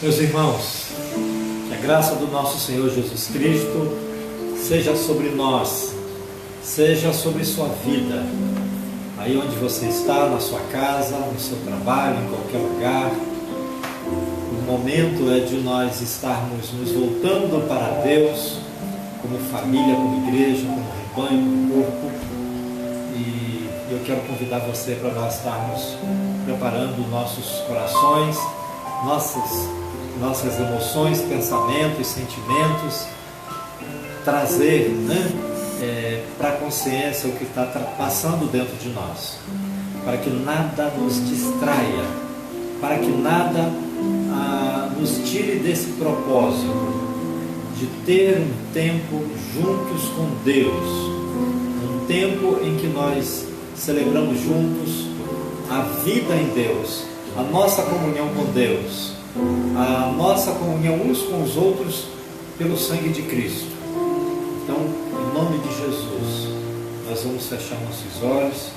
Meus irmãos, que a graça do nosso Senhor Jesus Cristo seja sobre nós, seja sobre sua vida, aí onde você está, na sua casa, no seu trabalho, em qualquer lugar. O momento é de nós estarmos nos voltando para Deus, como família, como igreja, como rebanho, como corpo. E eu quero convidar você para nós estarmos preparando nossos corações, nossas emoções, pensamentos, sentimentos, trazer para a consciência o que está passando dentro de nós, para que nada nos distraia, para que nada nos tire desse propósito de ter um tempo juntos com Deus, um tempo em que nós celebramos juntos a vida em Deus, a nossa comunhão com Deus, a nossa comunhão uns com os outros pelo sangue de Cristo. Então, em nome de Jesus, nós vamos fechar nossos olhos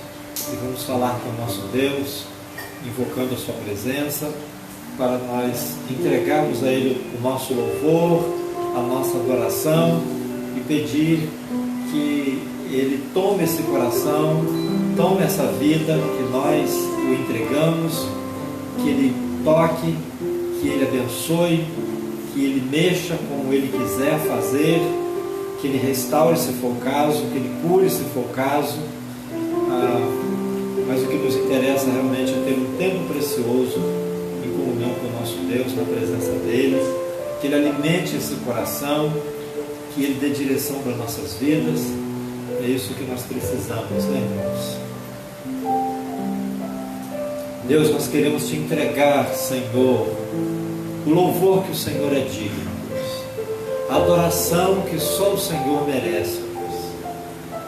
e vamos falar com o nosso Deus, invocando a sua presença, para nós entregarmos a Ele o nosso louvor, a nossa adoração e pedir que Ele tome esse coração, tome essa vida que nós o entregamos, que Ele toque, que Ele abençoe, que Ele mexa como Ele quiser fazer, que Ele restaure se for o caso, que Ele cure se for o caso. Mas o que nos interessa realmente é ter um tempo precioso em comunhão com o nosso Deus, na presença dEle, que Ele alimente esse coração, que Ele dê direção para nossas vidas. É isso que nós precisamos, né, irmãos? Deus, nós queremos Te entregar, Senhor, o louvor que o Senhor é digno, Deus, a adoração que só o Senhor merece, Deus.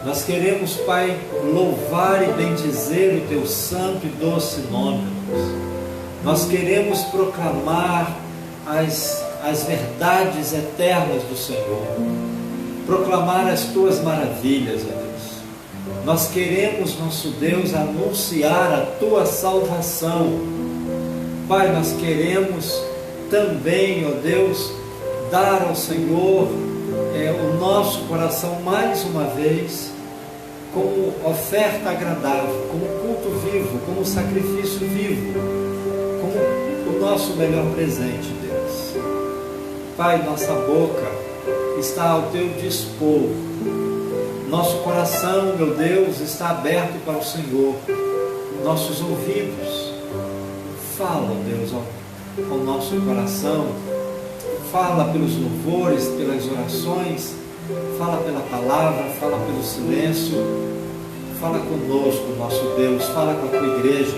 Nós queremos, Pai, louvar e bendizer o Teu santo e doce nome, Deus. Nós queremos proclamar as verdades eternas do Senhor, proclamar as Tuas maravilhas, ó Deus. Nós queremos, nosso Deus, anunciar a Tua salvação. Pai, nós queremos também, ó Deus, dar ao Senhor o nosso coração mais uma vez, como oferta agradável, como culto vivo, como sacrifício vivo, como o nosso melhor presente, Deus. Pai, nossa boca está ao Teu dispor, nosso coração, meu Deus, está aberto para o Senhor, nossos ouvidos, fala, Deus, ao nosso coração, fala pelos louvores, pelas orações, fala pela palavra, fala pelo silêncio, fala conosco, nosso Deus, fala com a Tua igreja,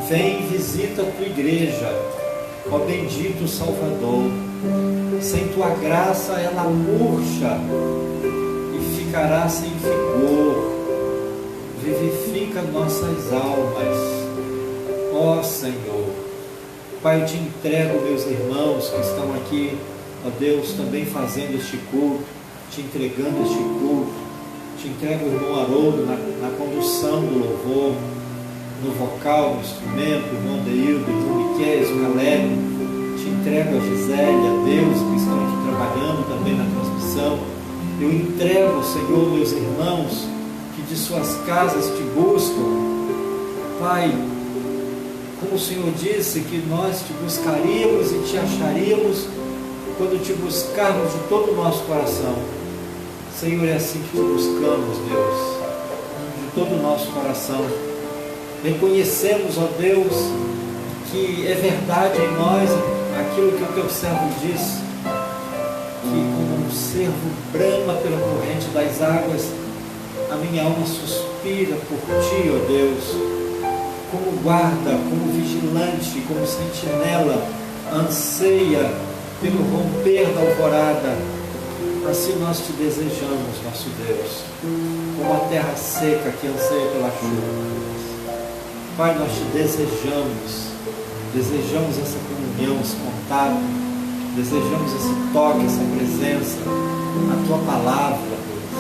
vem, visita a Tua igreja, ó bendito Salvador. Sem Tua graça ela murcha e ficará sem vigor. Vivifica nossas almas, ó Senhor. Pai, eu Te entrego meus irmãos que estão aqui, ó Deus, também fazendo este culto, Te entregando este culto. Te entrego o irmão Haroldo na condução do louvor, no vocal, no instrumento, o irmão Deildo, o irmão Miquel, o Caleb. Te entrego a Gisele, a Deus, que estão aqui trabalhando também na transmissão. Eu entrego, Senhor, meus irmãos que de suas casas Te buscam. Pai, como o Senhor disse que nós Te buscaríamos e Te acharíamos quando Te buscarmos de todo o nosso coração. Senhor, é assim que Te buscamos, Deus, de todo o nosso coração. Reconhecemos, ó Deus, que é verdade em nós aquilo que o Teu servo disse, que como um cervo brama pela corrente das águas, a minha alma suspira por Ti, ó Deus, como guarda, como vigilante, como sentinela, anseia pelo romper da alvorada. Assim nós Te desejamos, nosso Deus, como a terra seca que anseia pela chuva. Pai, nós Te desejamos essa comunhão, esse contato, desejamos esse toque, essa presença, a Tua palavra, Deus.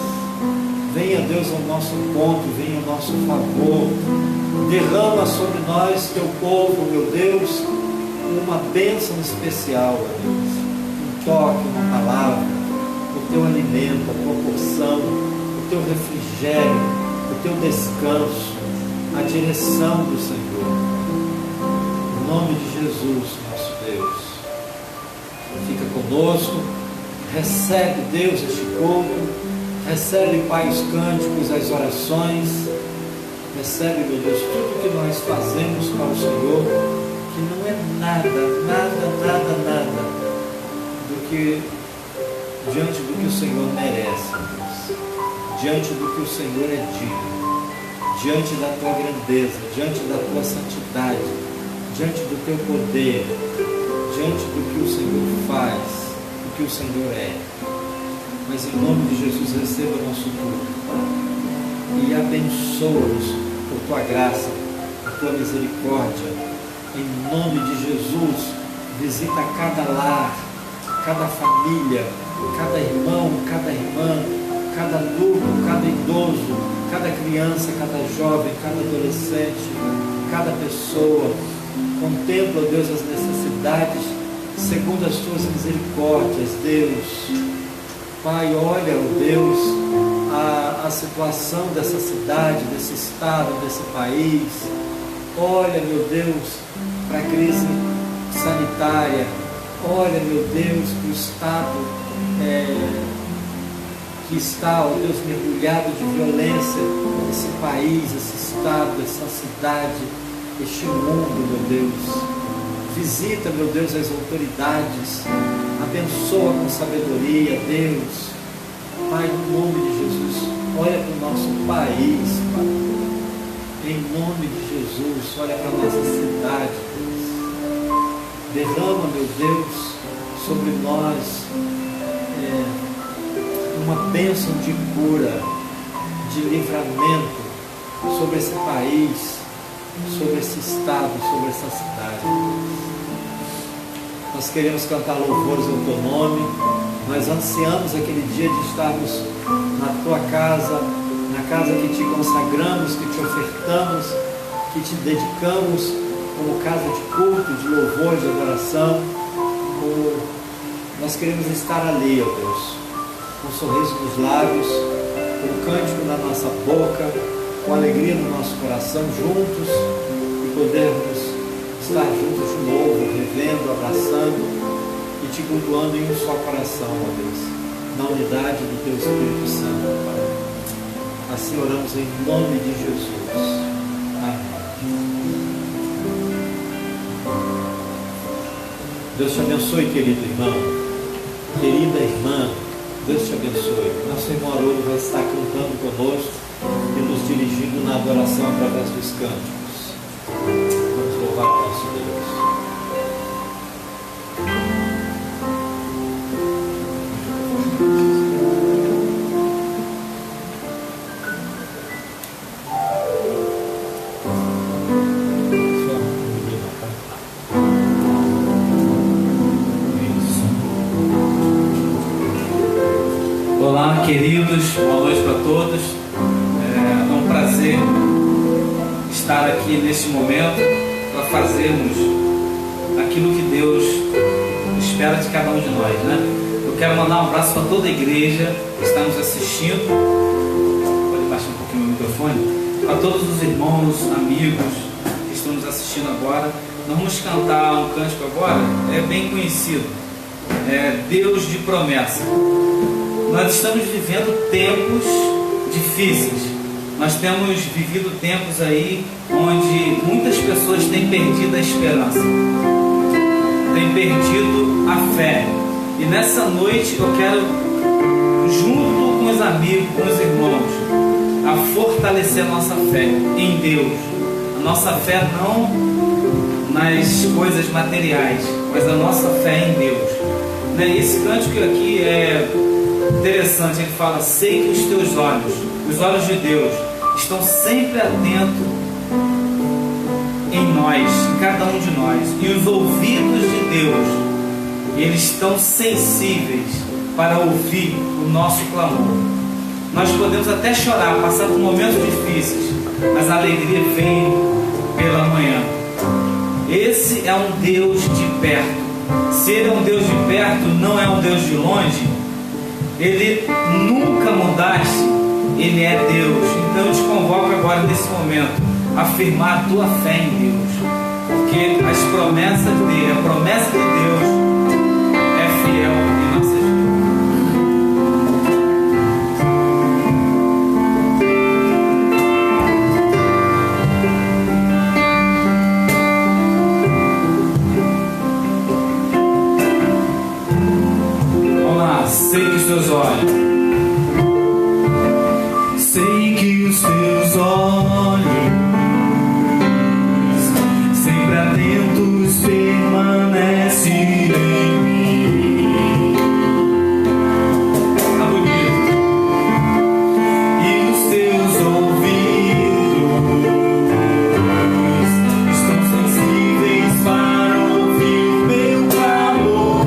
Venha, Deus, ao nosso encontro, venha ao nosso favor, derrama sobre nós, Teu povo, meu Deus, uma bênção especial, ó Deus. Um toque, uma palavra, o teu alimento, a tua porção, o teu refrigério, o teu descanso, a direção do Senhor. Em nome de Jesus, nosso Deus. Fica conosco, recebe, Deus, este culto, recebe, Pai, os cânticos, as orações, recebe, meu Deus, tudo que nós fazemos para o Senhor, que não é nada do que diante do que o Senhor merece, Deus, diante do que o Senhor é digno, diante da tua grandeza, diante da tua santidade, diante do teu poder, diante do que o Senhor faz, do que o Senhor é. Mas em nome de Jesus, receba o nosso culto, Pai, e abençoa-nos por tua graça, por tua misericórdia. Em nome de Jesus, visita cada lar, cada família, cada irmão, cada irmã, cada adulto, cada idoso, cada criança, cada jovem, cada adolescente, cada pessoa. Contempla, Deus, as necessidades segundo as tuas misericórdias, Deus. Pai, olha, ó Deus, a situação dessa cidade, desse estado, desse país. Olha, meu Deus, para a crise sanitária. Olha, meu Deus, para o estado que está, ó Deus, mergulhado de violência, esse país, esse estado, essa cidade, este mundo, meu Deus. Visita, meu Deus, as autoridades, abençoa com sabedoria, Deus. Pai, no nome de Jesus, olha para o nosso país, Pai. Em nome de Jesus, olha para a nossa cidade, Deus. Derrama, meu Deus, sobre nós uma bênção de cura, de livramento sobre esse país, sobre esse estado, sobre essa cidade. Nós queremos cantar louvores ao teu nome, nós ansiamos aquele dia de estarmos na tua casa, na casa que te consagramos, que te ofertamos, que te dedicamos como casa de culto, de louvor, de adoração. Nós queremos estar ali, ó Deus, com um sorriso nos lábios, com um cântico na nossa boca, com alegria no nosso coração, juntos, e podermos estar juntos de novo, revendo, abraçando e te cultuando em um só coração, ó Deus, na unidade do teu Espírito Santo, Pai. Assim oramos em nome de Jesus. Amém. Deus te abençoe, querido irmão, querida irmã. Deus te abençoe. Nosso irmão Haroldo vai estar cantando conosco e nos dirigindo na adoração através dos cânticos. Vamos louvar o nosso Deus. Olá, queridos, boa noite para todos. É um prazer estar aqui neste momento para fazermos aquilo que Deus espera de cada um de nós, né? Eu quero mandar um abraço para toda a igreja que está nos assistindo. Pode baixar um pouquinho o microfone. Para todos os irmãos, amigos que estão nos assistindo agora. Nós vamos cantar um cântico agora, é bem conhecido. É Deus de promessa. Nós estamos vivendo tempos difíceis. Nós temos vivido tempos aí onde muitas pessoas têm perdido a esperança, têm perdido a fé. E nessa noite eu quero, junto com os amigos, com os irmãos, a fortalecer a nossa fé em Deus. A nossa fé não nas coisas materiais, mas a nossa fé em Deus. Esse cântico aqui é interessante, ele fala: sei que os teus olhos, os olhos de Deus, estão sempre atentos em nós, em cada um de nós, e os ouvidos de Deus, eles estão sensíveis para ouvir o nosso clamor. Nós podemos até chorar, passar por momentos difíceis, mas a alegria vem pela manhã. Esse é um Deus de perto. Se Ele é um Deus de perto, não é um Deus de longe. Ele nunca mudaste, Ele é Deus. Então eu te convoco agora nesse momento a afirmar a tua fé em Deus, porque as promessas dele, a promessa de Deus é fiel em nossas vidas. Segue os teus olhos. Sei que os teus olhos sempre atentos permanecem em mim. Tá bonito. E os teus ouvidos estão sensíveis para ouvir o meu clamor.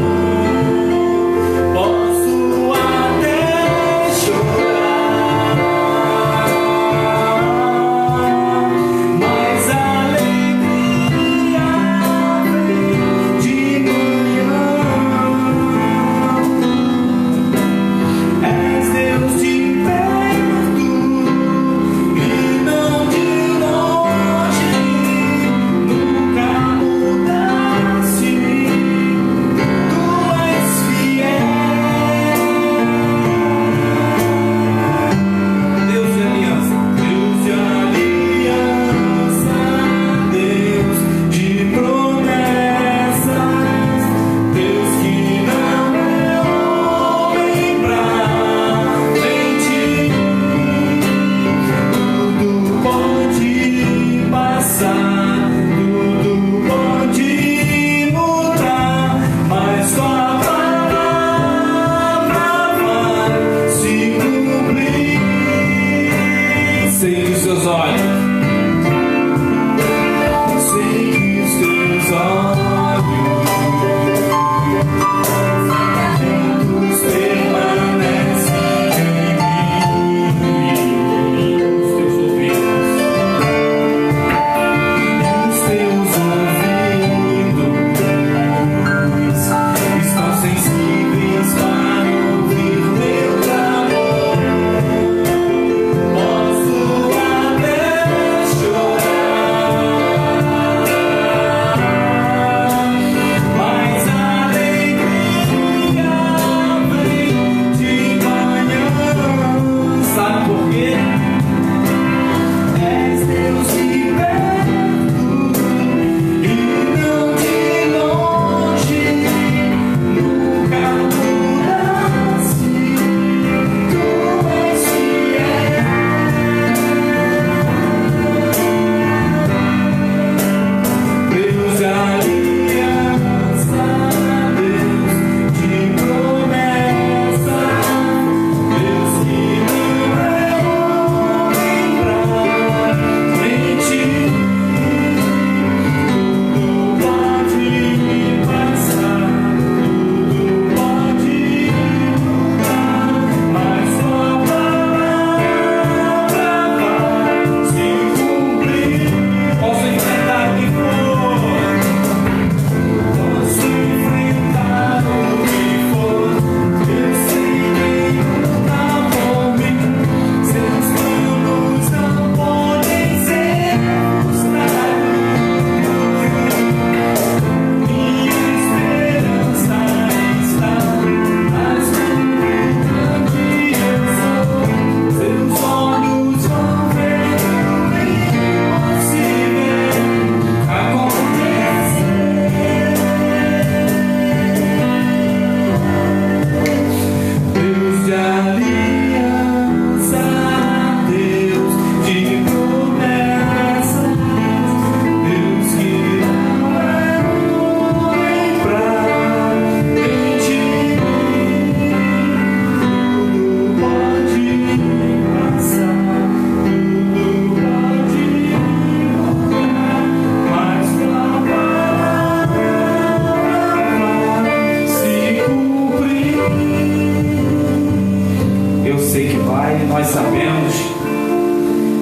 nós sabemos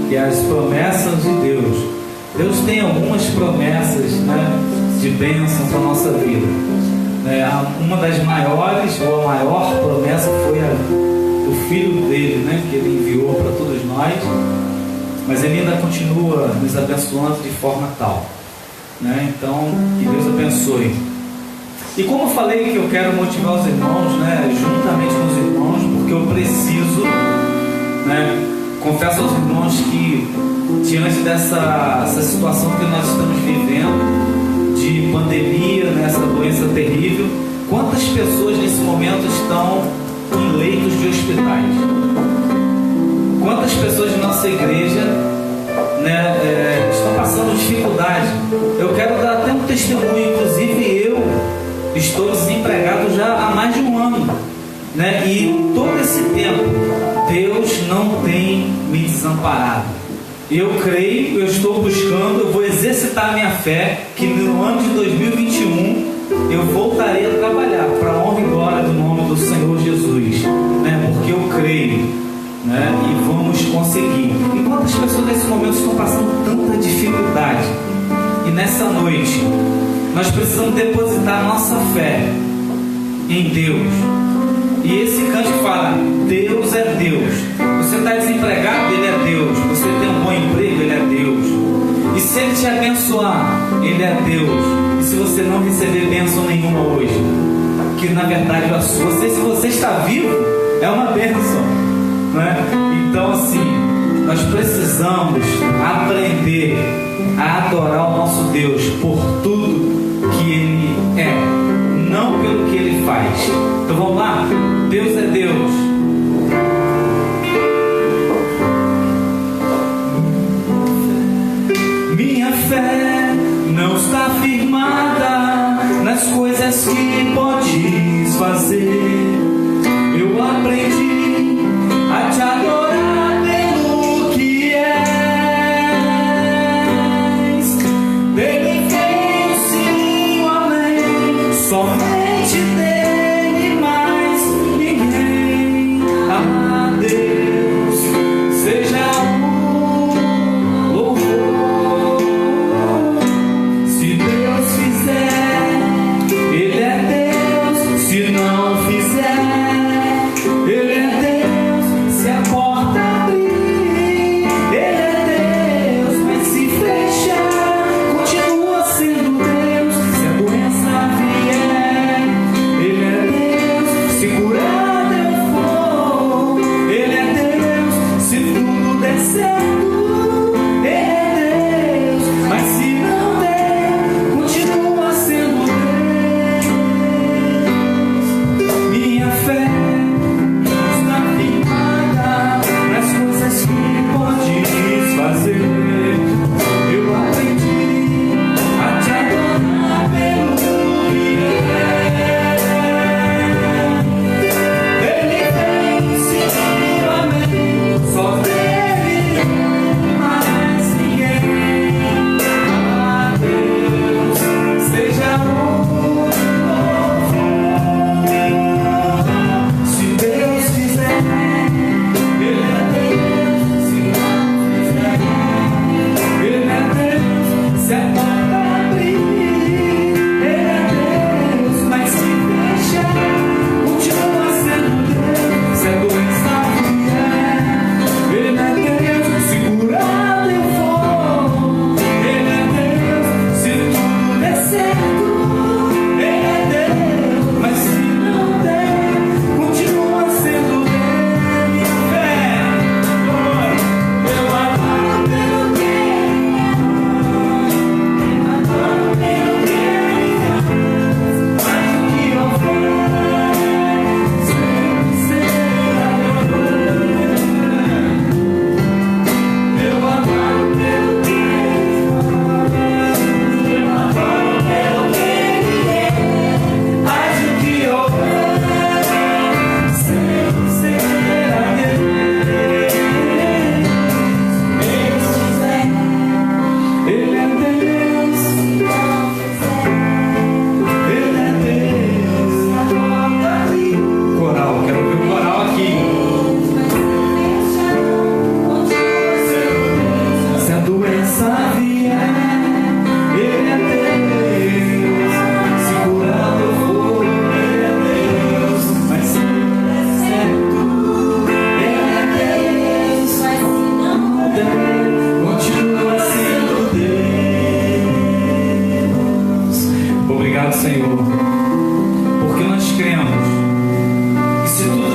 que as promessas de Deus tem algumas promessas, né, de bênção para a nossa vida. Uma das maiores, ou a maior promessa foi do Filho dele, né, que ele enviou para todos nós, mas ele ainda continua nos abençoando de forma tal, né? Então, que Deus abençoe. E como eu falei que eu quero motivar os irmãos, né, juntamente com os irmãos, porque eu preciso, né, confesso aos irmãos que diante dessa situação que nós estamos vivendo, de pandemia, nessa doença terrível, quantas pessoas nesse momento estão em leitos de hospitais? Quantas pessoas de nossa igreja, né, estão passando dificuldade? Eu quero dar até um testemunho, inclusive eu estou desempregado já há mais de um ano, né? E todo esse tempo Deus não tem me desamparado. Eu creio, eu estou buscando, eu vou exercitar a minha fé que no ano de 2021 eu voltarei a trabalhar para a honra e glória do nome do Senhor Jesus, né? Porque eu creio, né? E vamos conseguir. E quantas pessoas nesse momento estão passando tanta dificuldade? E nessa noite nós precisamos depositar nossa fé em Deus. E esse cântico fala: Deus é Deus. Você está desempregado, Ele é Deus. Você tem um bom emprego, Ele é Deus. E se Ele te abençoar, Ele é Deus. E se você não receber bênção nenhuma hoje, que na verdade é a sua, se você está vivo, é uma bênção, né? Então assim, nós precisamos aprender a adorar o nosso Deus por tudo que Ele é, não pelo que Ele faz. Então vamos lá? Deus é Deus. Minha fé não está firmada nas coisas que podes fazer. Eu aprendi a te adorar pelo que és. Dele veio sim o amém, somente dele, mais ninguém. A Deus seja o louvor. Se Deus fizer, Ele é Deus. Se não fizer,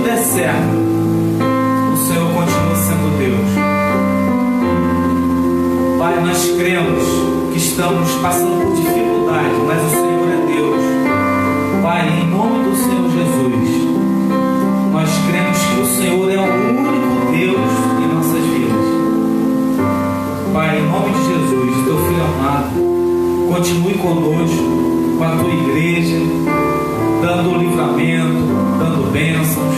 der certo, o Senhor continua sendo Deus. Pai, nós cremos que estamos passando por dificuldade, mas o Senhor é Deus. Pai, em nome do Senhor Jesus, nós cremos que o Senhor é o único Deus em nossas vidas. Pai, em nome de Jesus, teu filho amado, continue conosco, com a tua igreja, dando livramento, dando bênçãos,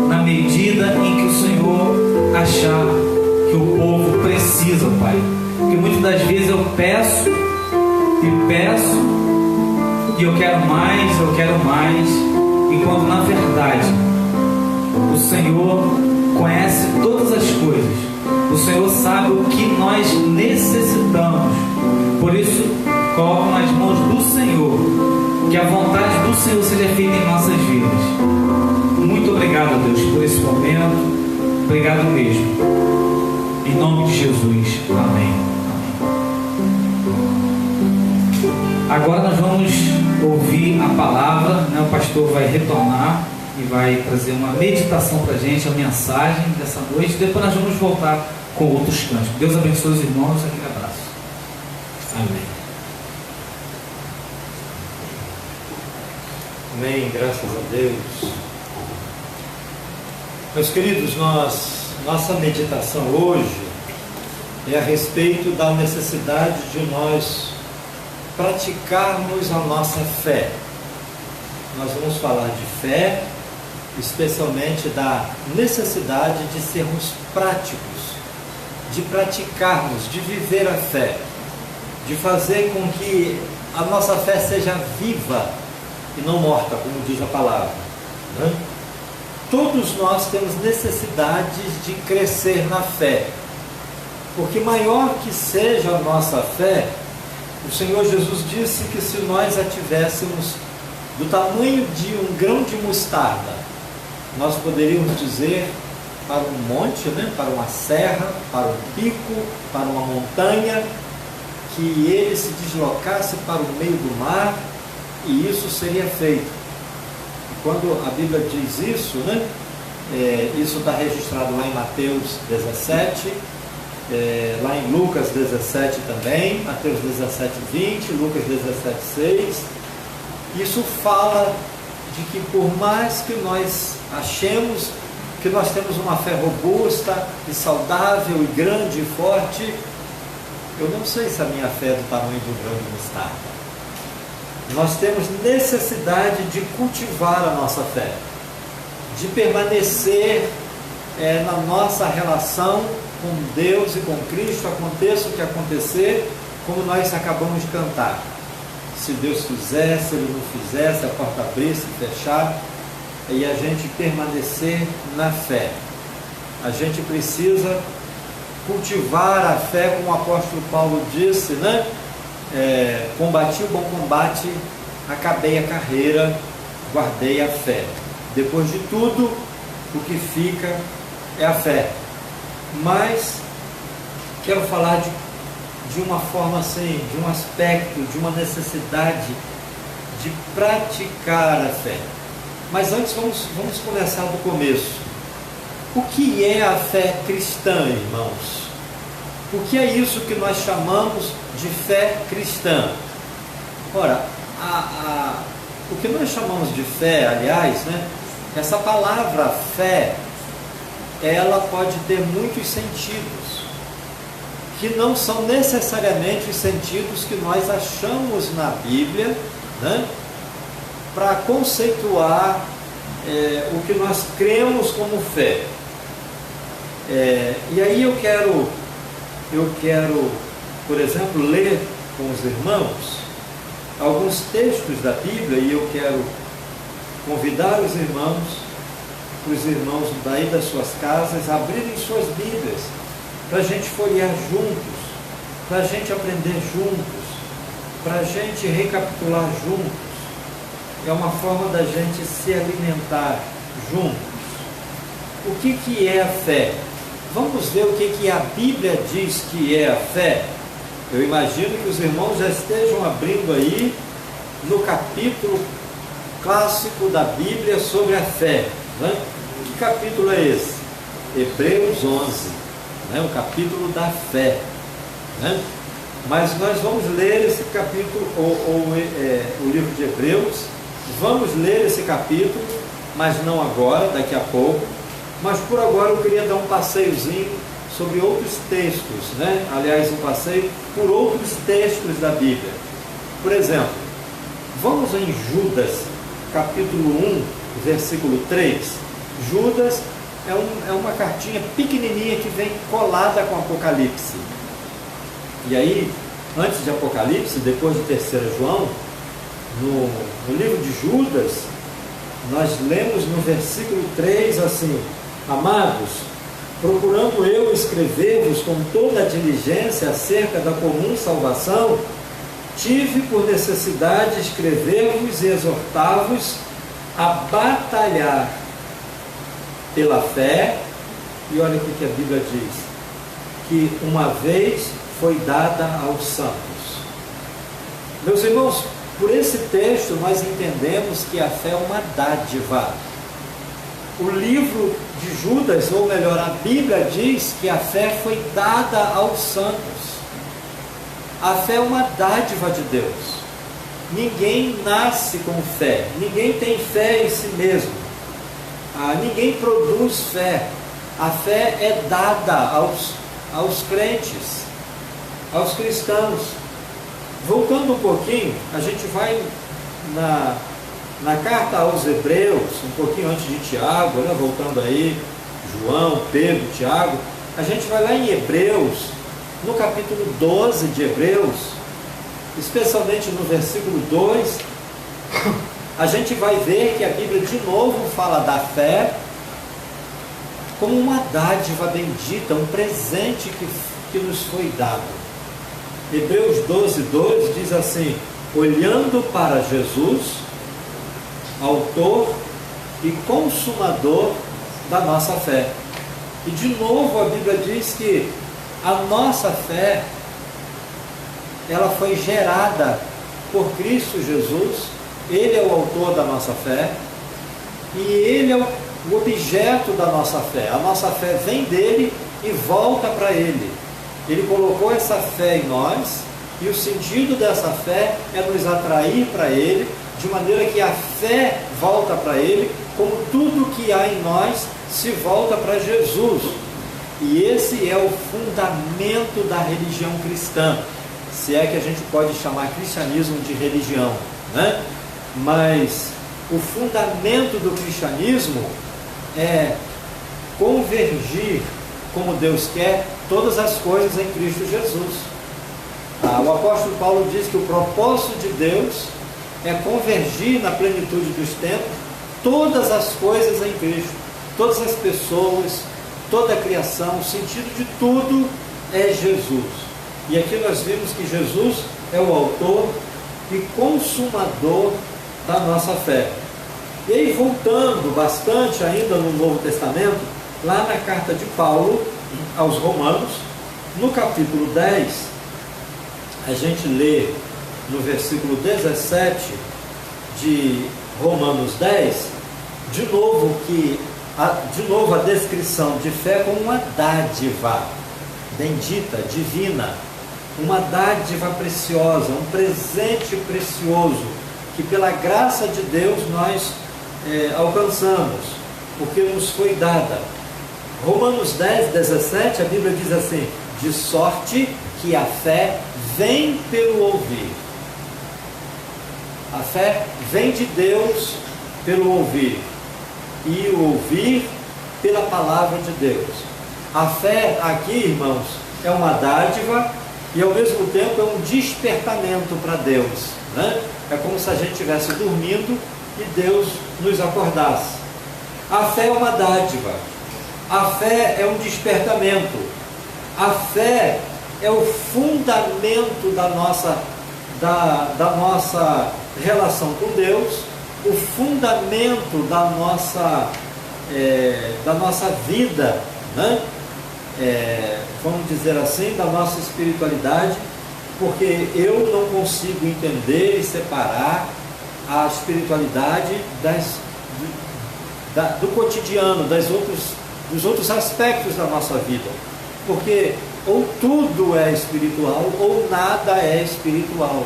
na medida em que o Senhor achar que o povo precisa, Pai. Porque muitas das vezes eu peço, e eu quero mais, e quando na verdade o Senhor conhece todas as coisas, o Senhor sabe o que nós necessitamos. Por isso, coloco nas mãos do Senhor, que a vontade do Senhor seja feita em nossas vidas. Muito obrigado, Deus, por esse momento. Obrigado mesmo. Em nome de Jesus. Amém. Agora nós vamos ouvir a palavra, né? O pastor vai retornar e vai trazer uma meditação para a gente, a mensagem dessa noite. Depois nós vamos voltar com outros cânticos. Deus abençoe os irmãos. Aquele abraço. Amém. Amém, graças a Deus. Meus queridos, nossa meditação hoje é a respeito da necessidade de nós praticarmos a nossa fé. Nós vamos falar de fé, especialmente da necessidade de sermos práticos, de praticarmos, de viver a fé, de fazer com que a nossa fé seja viva e não morta, como diz a palavra, né? Todos nós temos necessidades de crescer na fé, porque maior que seja a nossa fé, o Senhor Jesus disse que se nós a tivéssemos do tamanho de um grão de mostarda, nós poderíamos dizer para um monte, né? Para uma serra, para um pico, para uma montanha, que ele se deslocasse para o meio do mar, e isso seria feito. E quando a Bíblia diz isso, né? Isso está registrado lá em Mateus 17, lá em Lucas 17 também, Mateus 17, 20, Lucas 17, 6. Isso fala de que por mais que nós achemos que nós temos uma fé robusta e saudável e grande e forte, eu não sei se a minha fé é do tamanho de um grão de mostarda. Nós temos necessidade de cultivar a nossa fé, de permanecer na nossa relação com Deus e com Cristo, aconteça o que acontecer, como nós acabamos de cantar. Se Deus fizer, se Ele não fizer, se a porta abrir, se fechar, e a gente permanecer na fé. A gente precisa cultivar a fé, como o apóstolo Paulo disse, né? Combati o bom combate, acabei a carreira, guardei a fé. Depois de tudo, o que fica é a fé. Mas quero falar de uma forma assim, de um aspecto, de uma necessidade de praticar a fé. Mas antes vamos começar do começo. O que é a fé cristã, irmãos? O que é isso que nós chamamos de fé cristã? Ora, o que nós chamamos de fé, aliás, né? Essa palavra fé, ela pode ter muitos sentidos, que não são necessariamente os sentidos que nós achamos na Bíblia, né? Para conceituar o que nós cremos como fé. E aí eu quero, por exemplo, ler com os irmãos alguns textos da Bíblia, e eu quero convidar os irmãos daí das suas casas a abrirem suas Bíblias, para a gente folhear juntos, para a gente aprender juntos, para a gente recapitular juntos. É uma forma da gente se alimentar juntos. O que é a fé? Vamos ver o que a Bíblia diz que é a fé. Eu imagino que os irmãos já estejam abrindo aí no capítulo clássico da Bíblia sobre a fé. Né? Que capítulo é esse? Hebreus 11, né? O capítulo da fé. Né? Mas nós vamos ler esse capítulo, o livro de Hebreus, vamos ler esse capítulo, mas não agora, daqui a pouco. Mas por agora eu queria dar um passeiozinho sobre outros textos, né? Aliás, um passeio por outros textos da Bíblia. Por exemplo, vamos em Judas, capítulo 1, versículo 3. Judas é uma cartinha pequenininha que vem colada com Apocalipse. E aí, antes de Apocalipse, depois de 3 João, no livro de Judas, nós lemos no versículo 3 assim: amados, procurando eu escrever-vos com toda a diligência acerca da comum salvação, tive por necessidade escrever-vos e exortar-vos a batalhar pela fé. E olha o que a Bíblia diz: que uma vez foi dada aos santos. Meus irmãos, por esse texto nós entendemos que a fé é uma dádiva. O livro de Judas, ou melhor, a Bíblia diz que a fé foi dada aos santos. A fé é uma dádiva de Deus. Ninguém nasce com fé, ninguém tem fé em si mesmo, ninguém produz fé. A fé é dada aos crentes, aos cristãos. Voltando um pouquinho, a gente vai na carta aos Hebreus, um pouquinho antes de Tiago, né? Voltando aí, João, Pedro, Tiago, a gente vai lá em Hebreus, no capítulo 12 de Hebreus, especialmente no versículo 2, a gente vai ver que a Bíblia de novo fala da fé como uma dádiva bendita, um presente que nos foi dado. Hebreus 12, 2 diz assim: olhando para Jesus, autor e consumador da nossa fé. E de novo a Bíblia diz que a nossa fé, ela foi gerada por Cristo Jesus. Ele é o autor da nossa fé e Ele é o objeto da nossa fé. A nossa fé vem dele e volta para Ele. Ele colocou essa fé em nós e o sentido dessa fé é nos atrair para Ele, de maneira que a fé volta para Ele, como tudo que há em nós se volta para Jesus. E esse é o fundamento da religião cristã, se é que a gente pode chamar cristianismo de religião, né? Mas o fundamento do cristianismo é convergir, como Deus quer, todas as coisas em Cristo Jesus. O apóstolo Paulo diz que o propósito de Deus é convergir na plenitude dos tempos todas as coisas em Cristo, todas as pessoas, toda a criação. O sentido de tudo é Jesus. E aqui nós vimos que Jesus é o autor e consumador da nossa fé. E aí, voltando bastante ainda no Novo Testamento, lá na carta de Paulo aos Romanos, no capítulo 10, a gente lê no versículo 17 de Romanos 10, de novo a descrição de fé como uma dádiva bendita, divina, uma dádiva preciosa, um presente precioso, que pela graça de Deus nós alcançamos, porque nos foi dada. Romanos 10, 17, a Bíblia diz assim: de sorte que a fé vem pelo ouvir. A fé vem de Deus pelo ouvir, e o ouvir pela palavra de Deus. A fé aqui, irmãos, é uma dádiva e ao mesmo tempo é um despertamento para Deus, né? É como se a gente estivesse dormindo e Deus nos acordasse. A fé é uma dádiva, a fé é um despertamento, a fé é o fundamento da nossa relação com Deus, o fundamento da nossa vida, né? Vamos dizer assim, da nossa espiritualidade, porque eu não consigo entender e separar a espiritualidade do cotidiano, dos outros aspectos da nossa vida. Porque ou tudo é espiritual ou nada é espiritual.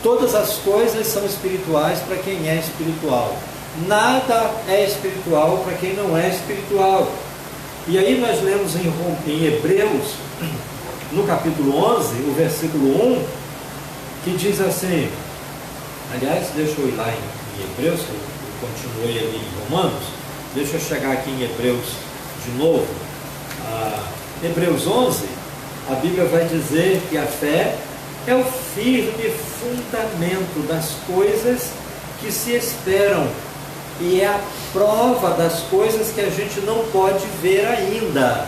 Todas as coisas são espirituais para quem é espiritual. Nada é espiritual para quem não é espiritual. E aí nós lemos em Hebreus, no capítulo 11, o versículo 1, que diz assim, aliás, deixa eu ir lá em Hebreus, que eu continuei ali em Romanos, deixa eu chegar aqui em Hebreus de novo. Hebreus 11, a Bíblia vai dizer que a fé é o firme fundamento das coisas que se esperam e é a prova das coisas que a gente não pode ver ainda.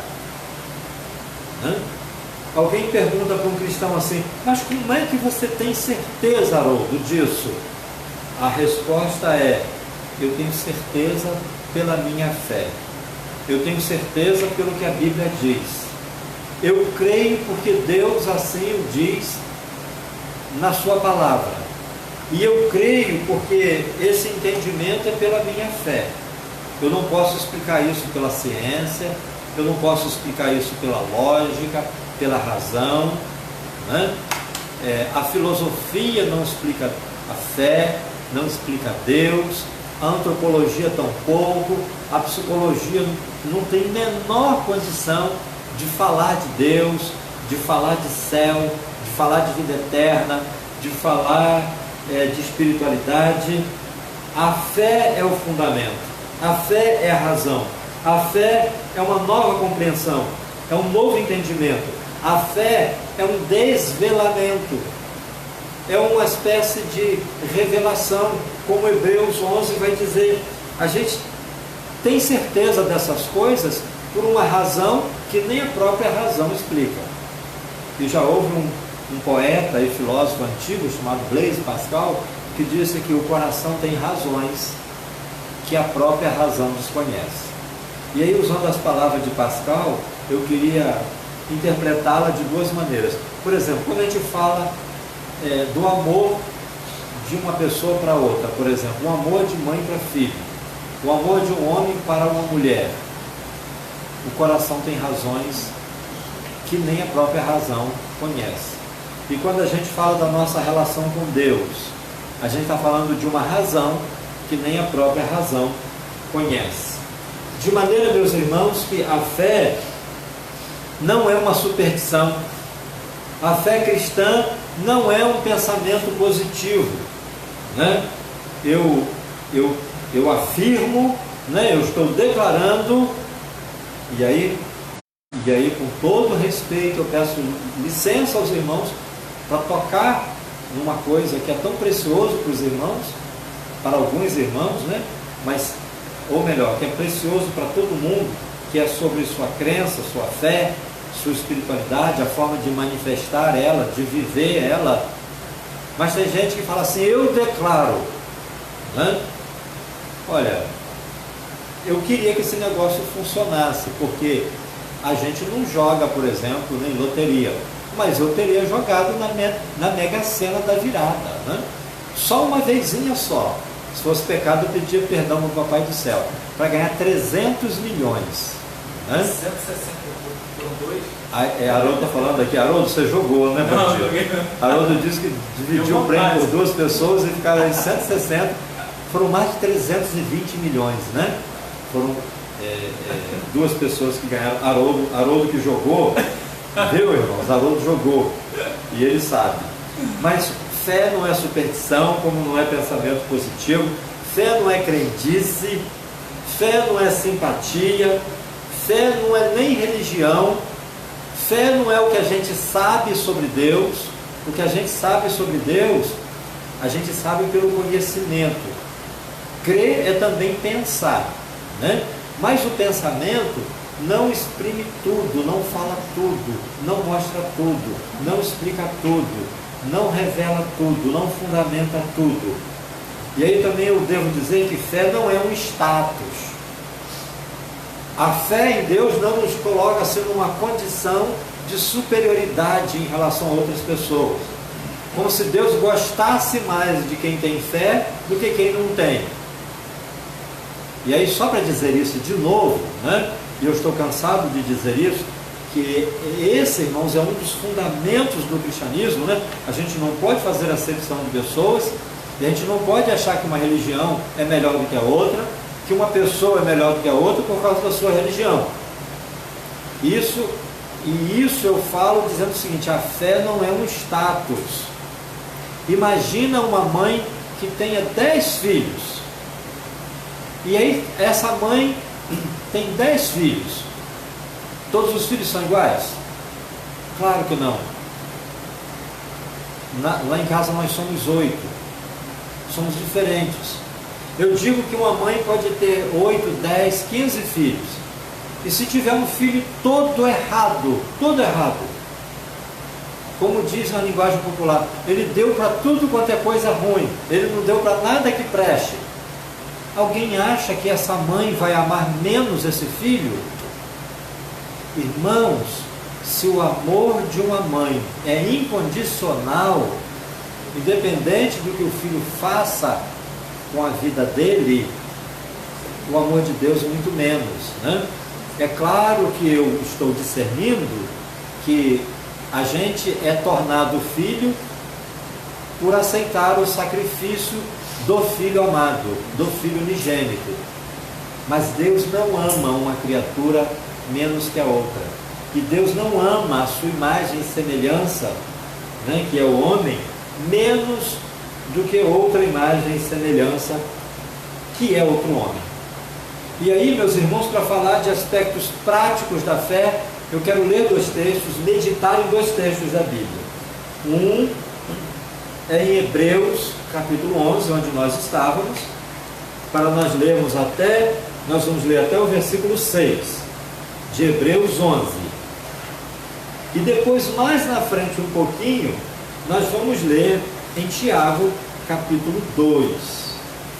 Alguém pergunta para um cristão assim, mas como é que você tem certeza, Haroldo, disso? A resposta é, eu tenho certeza pela minha fé. Eu tenho certeza pelo que a Bíblia diz. Eu creio porque Deus assim o diz na sua palavra. E eu creio porque esse entendimento é pela minha fé. Eu não posso explicar isso pela ciência, eu não posso explicar isso pela lógica, pela razão, né? A filosofia não explica a fé, não explica Deus, a antropologia tampouco, a psicologia não tem menor condição de falar de Deus, de falar de céu, de falar de vida eterna, de falar de espiritualidade. A fé é o fundamento, a fé é a razão, a fé é uma nova compreensão, é um novo entendimento, a fé é um desvelamento, é uma espécie de revelação, como Hebreus 11 vai dizer. A gente tem certeza dessas coisas por uma razão que nem a própria razão explica. E já houve um poeta e filósofo antigo chamado Blaise Pascal, que disse que o coração tem razões que a própria razão desconhece. E aí, usando as palavras de Pascal, eu queria interpretá-la de duas maneiras. Por exemplo, quando a gente fala do amor de uma pessoa para outra, por exemplo, o amor de mãe para filho, o amor de um homem para uma mulher, o coração tem razões que nem a própria razão conhece. E quando a gente fala da nossa relação com Deus, a gente está falando de uma razão que nem a própria razão conhece. De maneira, meus irmãos, que a fé não é uma superstição. A fé cristã não é um pensamento positivo, né? Eu afirmo, né? Eu estou declarando, e aí, com todo respeito, eu peço licença aos irmãos para tocar numa coisa que é tão precioso para os irmãos, para alguns irmãos, né? Mas, ou melhor, que é precioso para todo mundo, que é sobre sua crença, sua fé, sua espiritualidade, a forma de manifestar ela, de viver ela. Mas tem gente que fala assim, eu declaro, né? Olha, eu queria que esse negócio funcionasse, porque a gente não joga, por exemplo, nem loteria, mas eu teria jogado na Mega Sena da virada, né? Só uma vezinha só. Se fosse pecado, eu pedia perdão ao Papai do Céu, para ganhar 300 milhões. Né? 162? Haroldo está falando aqui. Haroldo, você jogou, né, Bandido? Haroldo disse que dividiu o prêmio por duas pessoas e ficaram em 160. Foram mais de 320 milhões, né? Foram duas pessoas que ganharam. Haroldo que jogou, viu, irmãos? Haroldo jogou e ele sabe. Mas fé não é superstição, como não é pensamento positivo. Fé não é crendice. Fé não é simpatia. Fé não é nem religião. Fé não é o que a gente sabe sobre Deus. O que a gente sabe sobre Deus, a gente sabe pelo conhecimento. Crer é também pensar, né? Mas o pensamento não exprime tudo, não fala tudo, não mostra tudo, não explica tudo, não revela tudo, não fundamenta tudo. E aí também eu devo dizer que fé não é um status. A fé em Deus não nos coloca assim numa condição de superioridade em relação a outras pessoas. Como se Deus gostasse mais de quem tem fé do que quem não tem. E aí, só para dizer isso de novo, né? E eu estou cansado de dizer isso, que esse, irmãos, é um dos fundamentos do cristianismo, né? A gente não pode fazer acepção de pessoas, e a gente não pode achar que uma religião é melhor do que a outra, que uma pessoa é melhor do que a outra por causa da sua religião. Isso eu falo dizendo o seguinte: a fé não é um status. Imagina uma mãe que tenha 10 filhos, e aí essa mãe tem 10 filhos. Todos os filhos são iguais? Claro que não. Lá em casa nós somos 8. Somos diferentes. Eu digo que uma mãe pode ter 8, 10, 15 filhos. E se tiver um filho todo errado, como diz na linguagem popular, ele deu para tudo quanto é coisa ruim, ele não deu para nada que preste. Alguém acha que essa mãe vai amar menos esse filho? Irmãos, se o amor de uma mãe é incondicional, independente do que o filho faça com a vida dele, o amor de Deus é muito menos, né? É claro que eu estou discernindo que a gente é tornado filho por aceitar o sacrifício do Filho amado, do Filho unigênito. Mas Deus não ama uma criatura menos que a outra. E Deus não ama a sua imagem e semelhança, né, que é o homem, menos do que outra imagem e semelhança, que é outro homem. E aí, meus irmãos, para falar de aspectos práticos da fé, eu quero ler 2 textos, meditar em 2 textos da Bíblia. Um é em Hebreus, capítulo 11, onde nós estávamos, para nós vamos ler até o versículo 6, de Hebreus 11. E depois, mais na frente um pouquinho, nós vamos ler em Tiago, capítulo 2.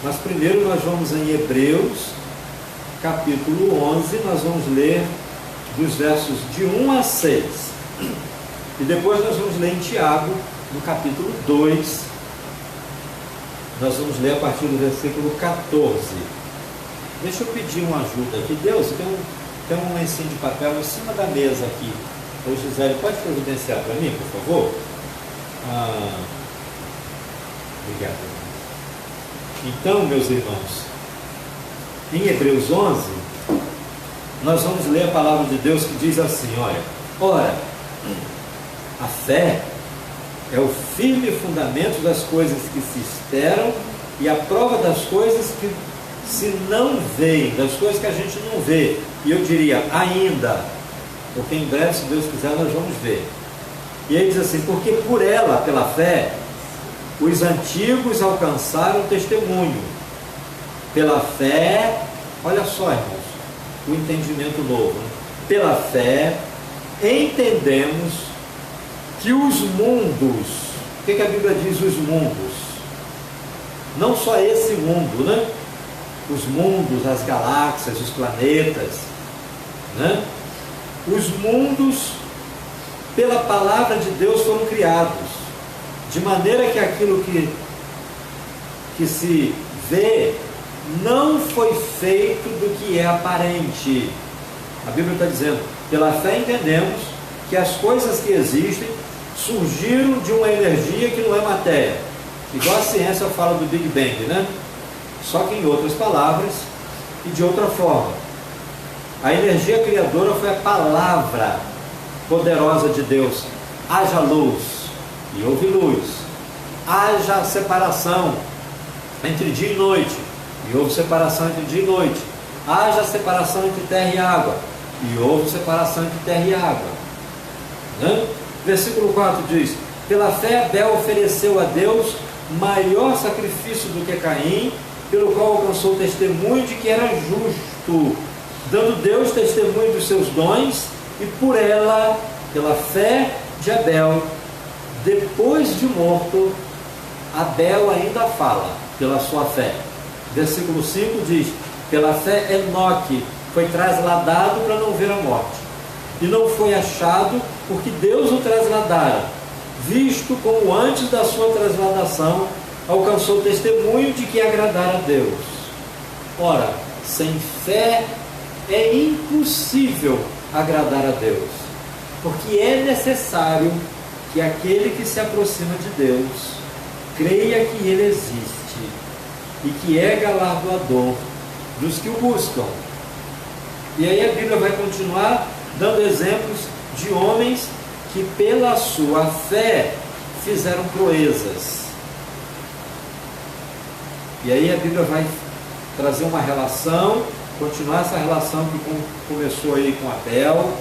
Mas primeiro nós vamos em Hebreus, capítulo 11, nós vamos ler dos versos de 1 a 6. E depois nós vamos ler em Tiago, no capítulo 2, nós vamos ler a partir do versículo 14. Deixa eu pedir uma ajuda aqui. Deus, tem um lencinho de papel em cima da mesa aqui. Ô Gisele, pode providenciar para mim, por favor? Obrigado. Então, meus irmãos, em Hebreus 11, nós vamos ler a palavra de Deus que diz assim: ora, a fé é o firme fundamento das coisas que se esperam e a prova das coisas que se não veem, das coisas que a gente não vê. E eu diria ainda, porque em breve, se Deus quiser, nós vamos ver. E aí diz assim: porque por ela, pela fé, os antigos alcançaram testemunho. Pela fé, olha só, irmãos, o entendimento novo, né? Pela fé, entendemos que os mundos, o que a Bíblia diz, os mundos? Não só esse mundo, né? Os mundos, as galáxias, os planetas, né? Os mundos, pela palavra de Deus, foram criados, de maneira que aquilo que se vê não foi feito do que é aparente. A Bíblia está dizendo: pela fé entendemos que as coisas que existem surgiram de uma energia que não é matéria, igual a ciência fala do Big Bang, né? Só que em outras palavras e de outra forma. A energia criadora foi a palavra poderosa de Deus: haja luz, e houve luz. Haja separação entre dia e noite, e houve separação entre dia e noite. Haja separação entre terra e água, e houve separação entre terra e água, né? Versículo 4 diz: pela fé Abel ofereceu a Deus maior sacrifício do que Caim, pelo qual alcançou o testemunho de que era justo, dando Deus testemunho dos seus dons, e por ela, pela fé de Abel, depois de morto, Abel ainda fala pela sua fé. Versículo 5 diz: pela fé Enoque foi trasladado para não ver a morte, e não foi achado porque Deus o trasladara, visto como antes da sua trasladação alcançou testemunho de que agradara a Deus. Ora, Sem fé é impossível agradar a Deus, porque é necessário que aquele que se aproxima de Deus creia que Ele existe e que é galardoador dos que o buscam. E aí a Bíblia vai continuar dando exemplos de homens que pela sua fé fizeram proezas. E aí a Bíblia vai trazer uma relação, continuar essa relação que começou aí com Abel,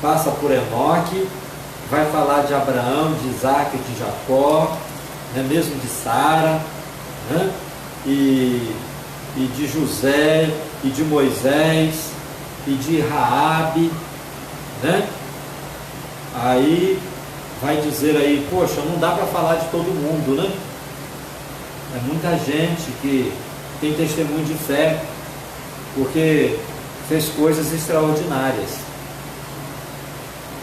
passa por Enoque, vai falar de Abraão, de Isaac, de Jacó, né, mesmo de Sara, né, e de José, e de Moisés, e de Raabe, né? Aí vai dizer aí, poxa, não dá para falar de todo mundo, né? É muita gente que tem testemunho de fé, porque fez coisas extraordinárias.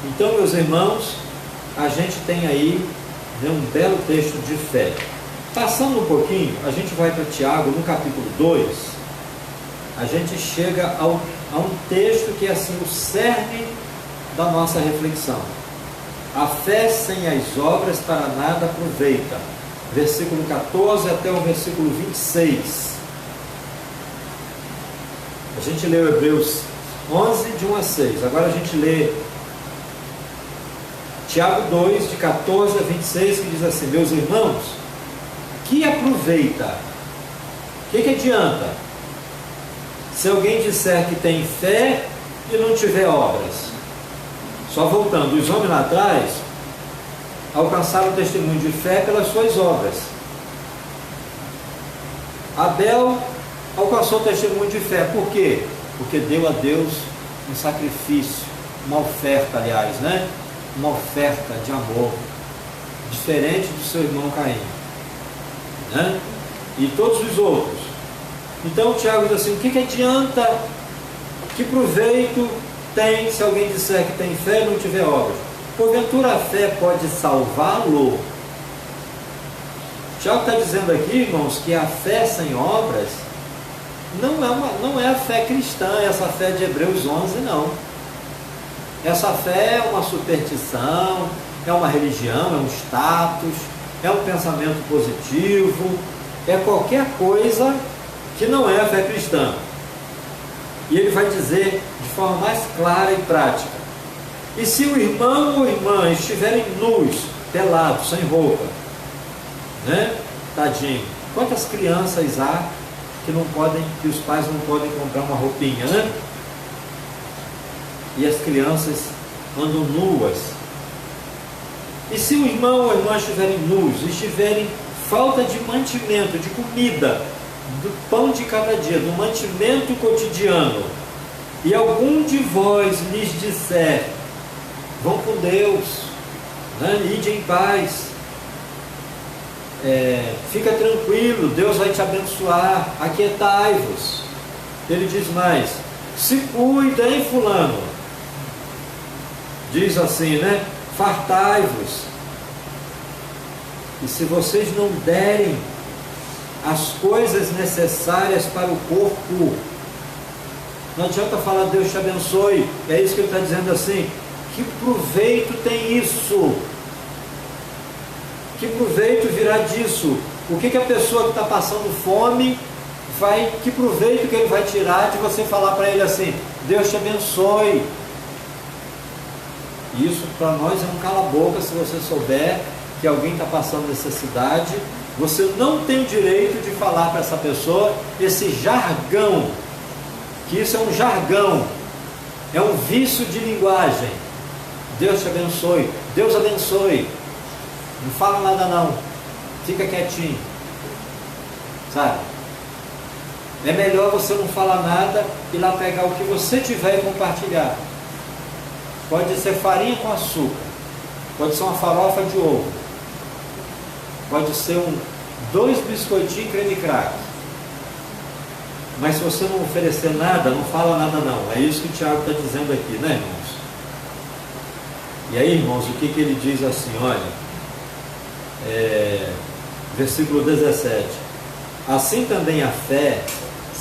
Então, meus irmãos, a gente tem aí, né, um belo texto de fé. Passando um pouquinho, a gente vai para Tiago, no capítulo 2, a gente chega a um texto que é assim, o cerne da nossa reflexão. A fé sem as obras para nada aproveita. Versículo 14 até o versículo 26. A gente leu Hebreus 11, de 1 a 6. Agora a gente lê Tiago 2, de 14 a 26, que diz assim: meus irmãos, que aproveita? O que adianta? Se alguém disser que tem fé e não tiver obras. Só voltando, os homens lá atrás alcançaram o testemunho de fé pelas suas obras. Abel alcançou o testemunho de fé. Por quê? Porque deu a Deus um sacrifício, uma oferta, aliás, né? Uma oferta de amor, diferente do seu irmão Caim, né? E todos os outros. Então o Tiago diz assim: o que adianta, que proveito tem se alguém disser que tem fé e não tiver obras? Porventura a fé pode salvá-lo? Tiago está dizendo aqui, irmãos, que a fé sem obras não é a fé cristã, essa fé de Hebreus 11, não. Essa fé é uma superstição, é uma religião, é um status, é um pensamento positivo, é qualquer coisa que não é a fé cristã. E ele vai dizer de forma mais clara e prática: e se o irmão ou irmã estiverem nus, pelados, sem roupa, né? Tadinho, quantas crianças há que os pais não podem comprar uma roupinha, né? E as crianças andam nuas. E se o irmão ou a irmã estiverem nus, estiverem falta de mantimento, de comida, do pão de cada dia, do mantimento cotidiano, e algum de vós lhes disser: vão com Deus, né? Ide em paz, fica tranquilo, Deus vai te abençoar, aquietai-vos. Ele diz mais: se cuida, hein, fulano? Diz assim, né? Fartai-vos. E se vocês não derem as coisas necessárias para o corpo, não adianta falar Deus te abençoe. É isso que ele está dizendo assim: que proveito tem isso? Que proveito virá disso? O que a pessoa que está passando fome que proveito que ele vai tirar de você falar para ele assim: Deus te abençoe? Isso para nós é um cala-boca. Se você souber que alguém está passando necessidade, você não tem o direito de falar para essa pessoa esse jargão, que isso é um jargão, é um vício de linguagem. Deus te abençoe, Deus abençoe. Não fala nada não, fica quietinho, sabe? É melhor você não falar nada e lá pegar o que você tiver e compartilhar. Pode ser farinha com açúcar, pode ser uma farofa de ovo, pode ser 2 biscoitinhos creme crack. Mas se você não oferecer nada, não fala nada não. É isso que o Tiago está dizendo aqui, né, irmãos? E aí, irmãos, o que ele diz assim, olha, versículo 17: assim também a fé,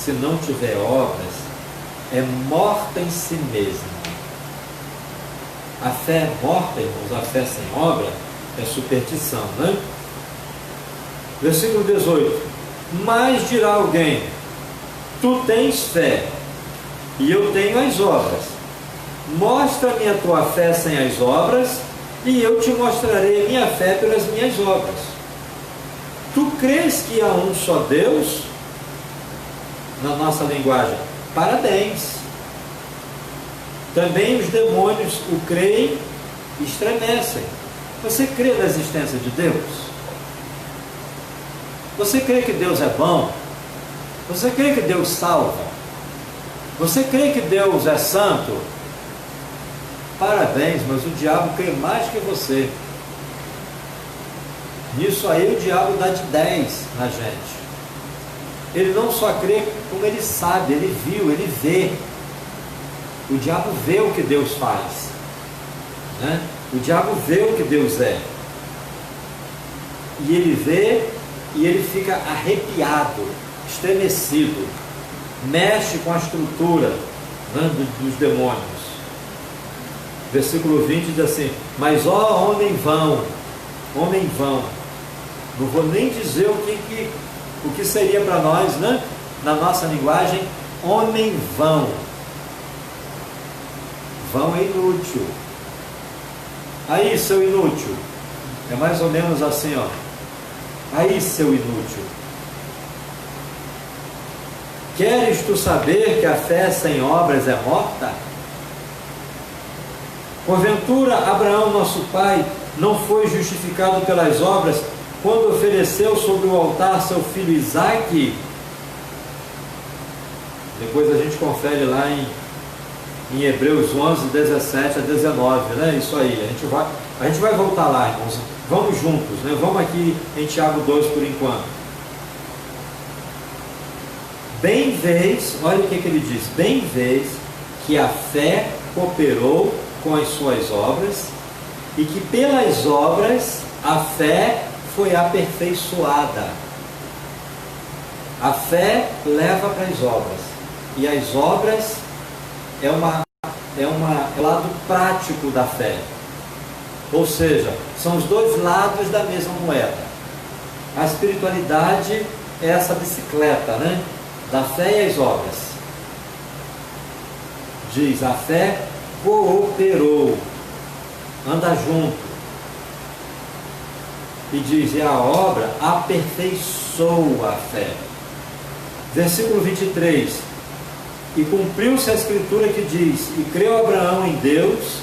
se não tiver obras, é morta em si mesma. A fé é morta, irmãos, a fé sem obra é superstição, né? Versículo 18. Mas dirá alguém: tu tens fé, e eu tenho as obras. Mostra-me a tua fé sem as obras, e eu te mostrarei a minha fé pelas minhas obras. Tu crês que há um só Deus? Na nossa linguagem, parabéns. Também os demônios o creem e estremecem. Você crê na existência de Deus? Você crê que Deus é bom? Você crê que Deus salva? Você crê que Deus é santo? Parabéns, mas o diabo crê mais que você. Nisso aí o diabo dá de 10 na gente. Ele não só crê, como ele sabe, ele viu, ele vê. O diabo vê o que Deus faz, né? O diabo vê o que Deus é. E ele vê e ele fica arrepiado, estremecido, mexe com a estrutura, né, dos demônios. Versículo 20 diz assim: mas ó homem vão, não vou nem dizer o que seria para nós, né? Na nossa linguagem, homem vão. Vão é inútil. Aí, seu inútil. É mais ou menos assim, ó. Aí, seu inútil. Queres tu saber que a fé sem obras é morta? Porventura, Abraão, nosso pai, não foi justificado pelas obras quando ofereceu sobre o altar seu filho Isaque? Depois a gente confere lá em Hebreus 11, 17 a 19, né? Isso aí, a gente vai voltar lá, irmãos. Vamos juntos, né? Vamos aqui em Tiago 2 por enquanto. Bem vês, olha o que ele diz: bem vês que a fé cooperou com as suas obras, e que pelas obras a fé foi aperfeiçoada. A fé leva para as obras, e as obras é o lado prático da fé. Ou seja, são os dois lados da mesma moeda. A espiritualidade é essa bicicleta, né? Da fé e as obras. Diz: a fé cooperou, anda junto. E diz: e a obra aperfeiçoa a fé. Versículo 23: e cumpriu-se a escritura que diz: e creu Abraão em Deus,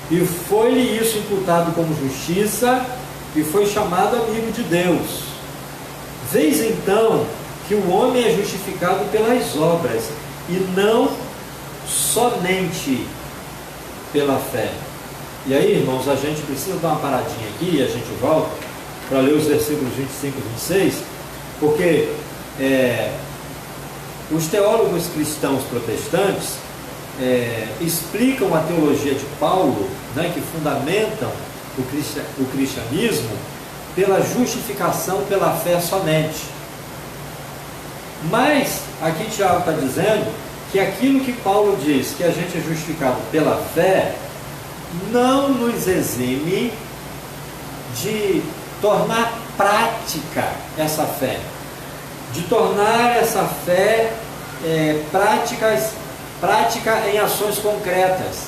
e foi-lhe isso imputado como justiça, e foi chamado amigo de Deus. Vês então que o homem é justificado pelas obras, e não somente pela fé. E aí, irmãos, a gente precisa dar uma paradinha aqui, e a gente volta para ler os versículos 25 e 26, porque os teólogos cristãos protestantes explicam a teologia de Paulo, né, que fundamentam o cristianismo pela justificação pela fé somente. Mas aqui Tiago está dizendo que aquilo que Paulo diz, que a gente é justificado pela fé, não nos exime de tornar prática essa fé, de tornar essa fé prática em ações concretas,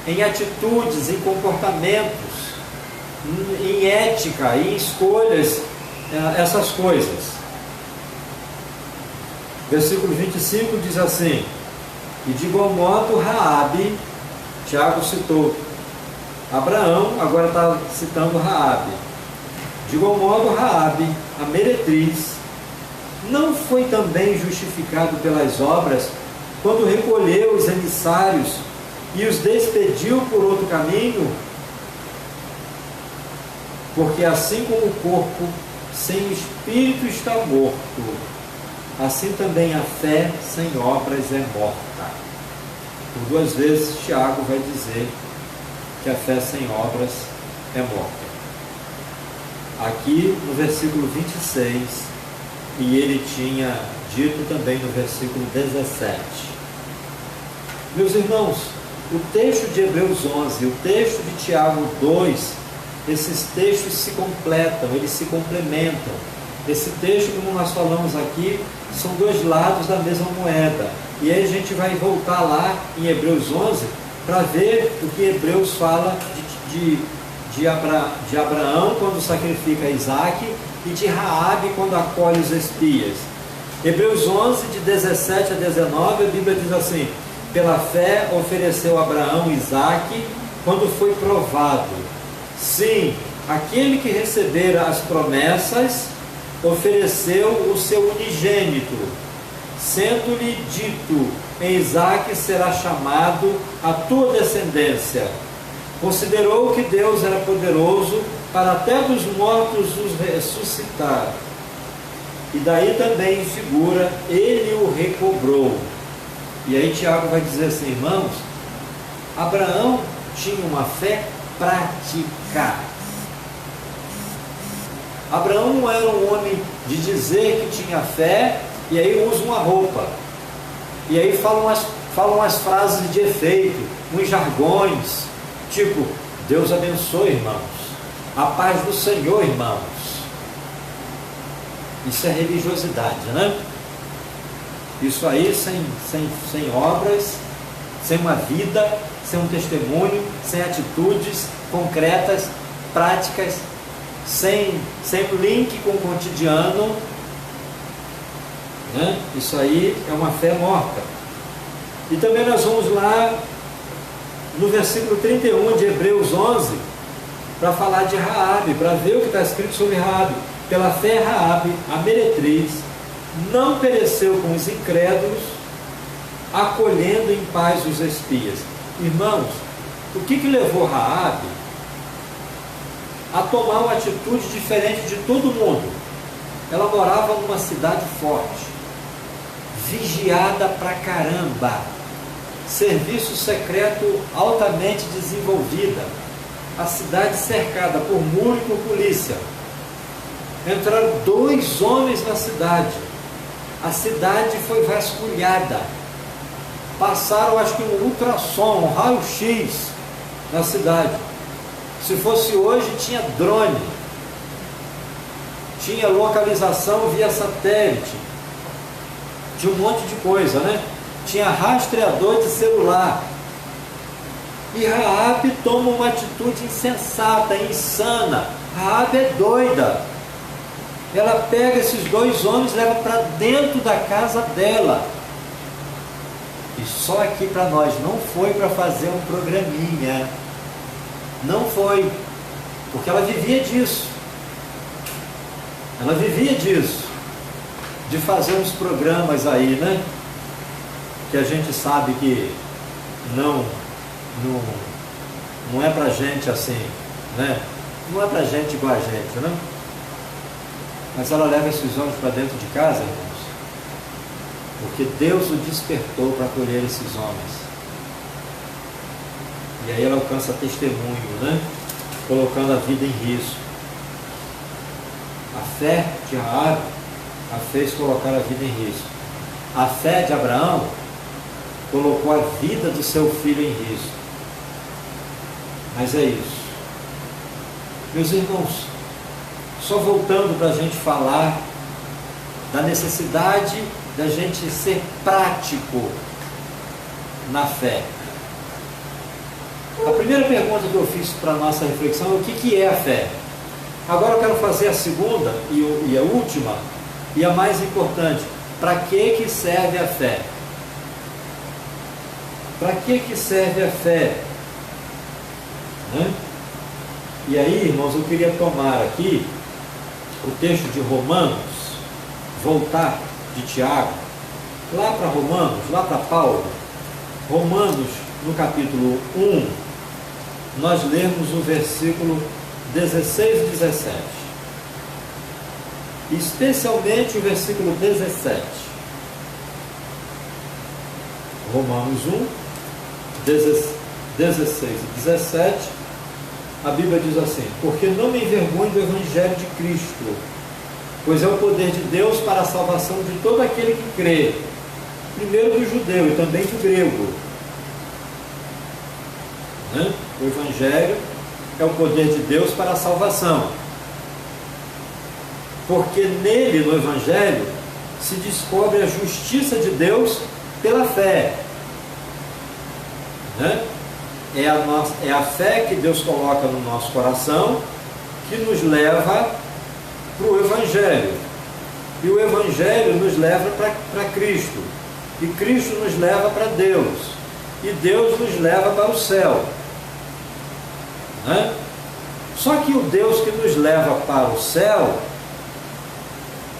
em atitudes, em comportamentos, em ética, em escolhas, essas coisas. Versículo 25 diz assim: e de igual modo Raabe, Tiago citou Abraão, agora está citando Raabe. De igual modo Raabe, a meretriz, não foi também justificado pelas obras quando recolheu os emissários e os despediu por outro caminho? Porque assim como o corpo sem o espírito está morto, assim também a fé sem obras é morta. Por duas vezes Tiago vai dizer que a fé sem obras é morta. Aqui no versículo 26 e ele tinha dito também no versículo 17. Meus irmãos, o texto de Hebreus 11, o texto de Tiago 2, esses textos se completam, eles se complementam. Esse texto, como nós falamos aqui, são dois lados da mesma moeda. E aí a gente vai voltar lá em Hebreus 11 para ver o que Hebreus fala de Abraão quando sacrifica Isaac e de Raabe quando acolhe os espias. Hebreus 11, de 17 a 19, a Bíblia diz assim: pela fé ofereceu Abraão Isaac quando foi provado. Sim, aquele que recebera as promessas ofereceu o seu unigênito, sendo-lhe dito: em Isaac será chamado a tua descendência. Considerou que Deus era poderoso para até dos mortos os ressuscitar. E daí também figura, ele o recobrou. E aí Tiago vai dizer assim: irmãos, Abraão tinha uma fé prática. Abraão não era um homem de dizer que tinha fé e aí usa uma roupa, e aí falam umas frases de efeito, uns jargões, tipo: Deus abençoe, irmãos, a paz do Senhor, irmãos. Isso é religiosidade, né? Isso aí sem obras, sem uma vida, sem um testemunho, sem atitudes concretas, práticas, sem link com o cotidiano, né? Isso aí é uma fé morta. E também nós vamos lá no versículo 31 de Hebreus 11 para falar de Raabe, para ver o que está escrito sobre Raabe. Pela fé Raabe, a meretriz, não pereceu com os incrédulos, acolhendo em paz os espias. Irmãos, o que levou Raabe a tomar uma atitude diferente de todo mundo? Ela morava numa cidade forte, vigiada pra caramba, serviço secreto altamente desenvolvida, a cidade cercada por muro e por polícia. Entraram 2 homens na cidade, a cidade foi vasculhada, passaram acho que um ultrassom, um raio-x na cidade. Se fosse hoje, tinha drone, tinha localização via satélite, tinha um monte de coisa, né? Tinha rastreador de celular. E Raabe toma uma atitude insensata, insana. Raabe é doida. Ela pega esses 2 homens e leva para dentro da casa dela. E só aqui para nós, não foi para fazer um programinha. Não foi, porque ela vivia disso. Ela vivia disso, de fazer uns programas aí, né? Que a gente sabe que não é pra gente assim, né? Não é pra gente igual a gente, né? Mas ela leva esses homens para dentro de casa, irmãos, porque Deus o despertou para acolher esses homens. E aí ela alcança testemunho, né? Colocando a vida em risco. A fé de Raabe a fez colocar a vida em risco. A fé de Abraão colocou a vida do seu filho em risco. Mas é isso. Meus irmãos, só voltando para a gente falar da necessidade da gente ser prático na fé. A primeira pergunta que eu fiz para a nossa reflexão é: o que é a fé? Agora eu quero fazer a segunda e a última, e a mais importante: para que serve a fé? Para que serve a fé? Né? E aí, irmãos, eu queria tomar aqui o texto de Romanos, voltar de Tiago, lá para Romanos, lá para Paulo. Romanos, no capítulo 1, nós lemos o versículo 16 e 17. Especialmente o versículo 17. Romanos 1, 16 e 17. A Bíblia diz assim: porque não me envergonho do Evangelho de Cristo, pois é o poder de Deus para a salvação de todo aquele que crê, primeiro do judeu e também do grego. Né? O Evangelho é o poder de Deus para a salvação, porque nele, no Evangelho, se descobre a justiça de Deus pela fé. Né? É a fé que Deus coloca no nosso coração que nos leva para o Evangelho. E o Evangelho nos leva para Cristo. E Cristo nos leva para Deus. E Deus nos leva para o céu. Né? Só que o Deus que nos leva para o céu,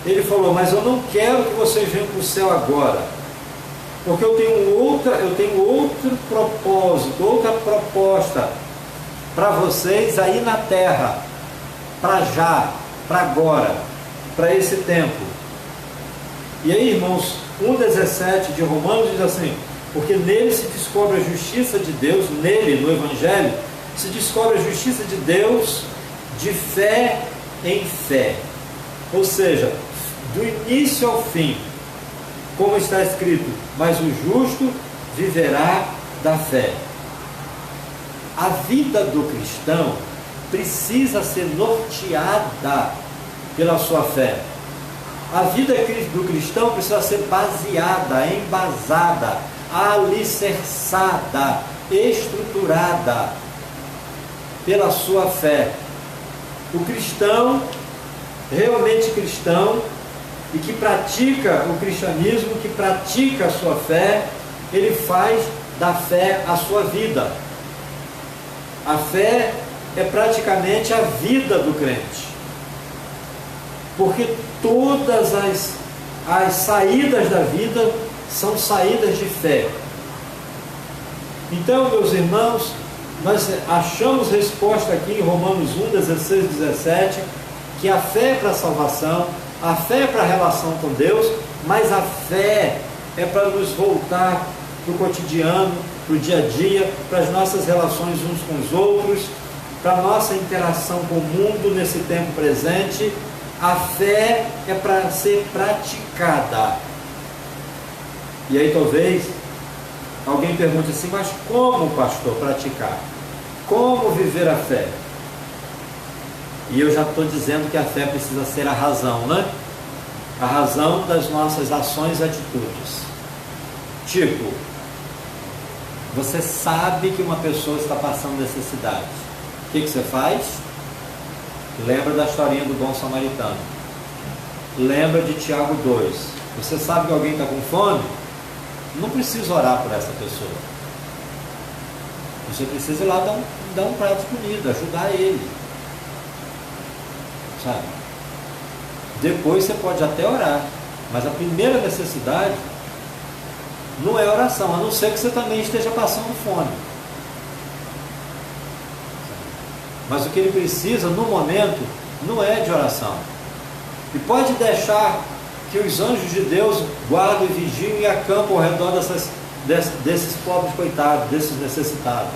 Ele falou, mas eu não quero que vocês venham para o céu agora, porque eu tenho outro propósito, outra proposta para vocês aí na terra, para já, para agora, para esse tempo. E aí, irmãos, 1,17 de Romanos diz assim, porque nele se descobre a justiça de Deus, nele, no Evangelho, se descobre a justiça de Deus de fé em fé. Ou seja, do início ao fim, como está escrito, mas o justo viverá da fé. A vida do cristão precisa ser norteada pela sua fé. A vida do cristão precisa ser baseada, embasada, alicerçada, estruturada pela sua fé. O cristão, realmente cristão, e que pratica o cristianismo, que pratica a sua fé, ele faz da fé a sua vida. A fé é praticamente a vida do crente, porque todas as saídas da vida são saídas de fé. Então, meus irmãos, nós achamos resposta aqui em Romanos 1, 16 e 17, que a fé é para a salvação, a fé é para a relação com Deus, mas a fé é para nos voltar para o cotidiano, para o dia a dia, para as nossas relações uns com os outros, para a nossa interação com o mundo nesse tempo presente. A fé é para ser praticada. E aí talvez alguém pergunte assim, mas como, pastor, praticar? Como viver a fé? E eu já estou dizendo que a fé precisa ser a razão, né? A razão das nossas ações e atitudes. Tipo, você sabe que uma pessoa está passando necessidade. O que você faz? Lembra da historinha do bom samaritano. Lembra de Tiago 2. Você sabe que alguém está com fome? Não precisa orar por essa pessoa. Você precisa ir lá dar um prato de comida, ajudar ele. Sabe? Depois você pode até orar, mas a primeira necessidade não é oração, a não ser que você também esteja passando fome. Mas o que ele precisa no momento não é de oração. E pode deixar que os anjos de Deus guardem, vigiem e acampam ao redor desses pobres coitados, desses necessitados.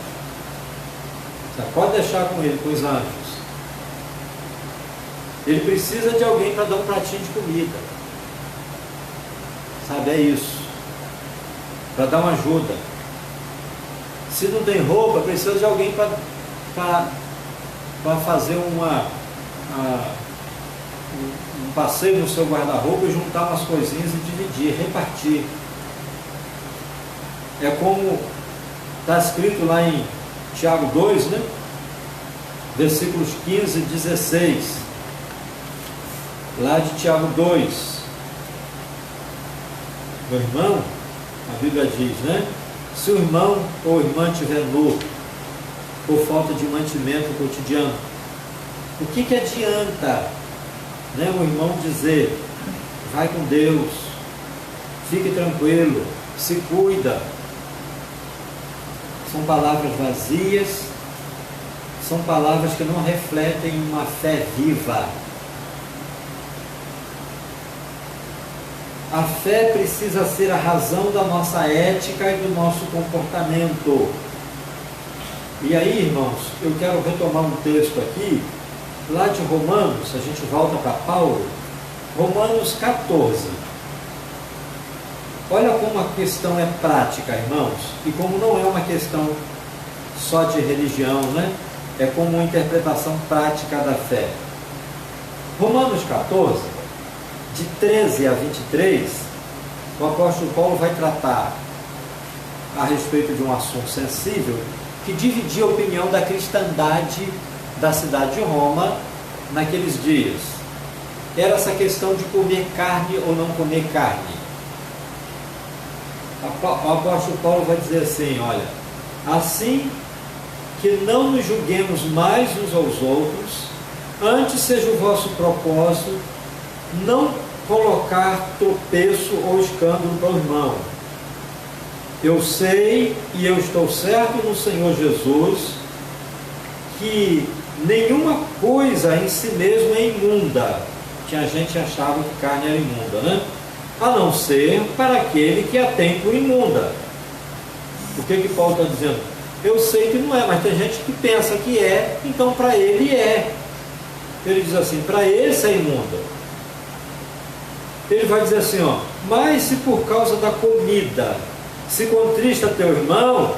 Você pode deixar com ele, com os anjos. Ele precisa de alguém para dar um pratinho de comida. Sabe, é isso. Para dar uma ajuda. Se não tem roupa, precisa de alguém para fazer um passeio no seu guarda-roupa e juntar umas coisinhas e dividir, repartir. É como está escrito lá em Tiago 2, né? Versículos 15 e 16. Lá de Tiago 2. Meu irmão, a Bíblia diz, né? Se o irmão ou irmã estiver nu, por falta de mantimento cotidiano, o que adianta, né, o irmão dizer, vai com Deus, fique tranquilo, se cuida? São palavras vazias, são palavras que não refletem uma fé viva. A fé precisa ser a razão da nossa ética e do nosso comportamento. E aí, irmãos, eu quero retomar um texto aqui, lá de Romanos, a gente volta para Paulo, Romanos 14. Olha como a questão é prática, irmãos, e como não é uma questão só de religião, né? É como uma interpretação prática da fé. Romanos 14, de 13 a 23, o apóstolo Paulo vai tratar a respeito de um assunto sensível que dividia a opinião da cristandade da cidade de Roma naqueles dias. Era essa questão de comer carne ou não comer carne. O apóstolo Paulo vai dizer assim, olha, assim que não nos julguemos mais uns aos outros, antes seja o vosso propósito não colocar tropeço ou escândalo para o irmão. Eu sei e eu estou certo no Senhor Jesus que nenhuma coisa em si mesmo é imunda, que a gente achava que carne era imunda, né? A não ser para aquele que a tem por imunda. O que Paulo está dizendo? Eu sei que não é, mas tem gente que pensa que é, então para ele é. Ele diz assim, para ele isso é imunda. Ele vai dizer assim, ó, mas se por causa da comida se contrista teu irmão,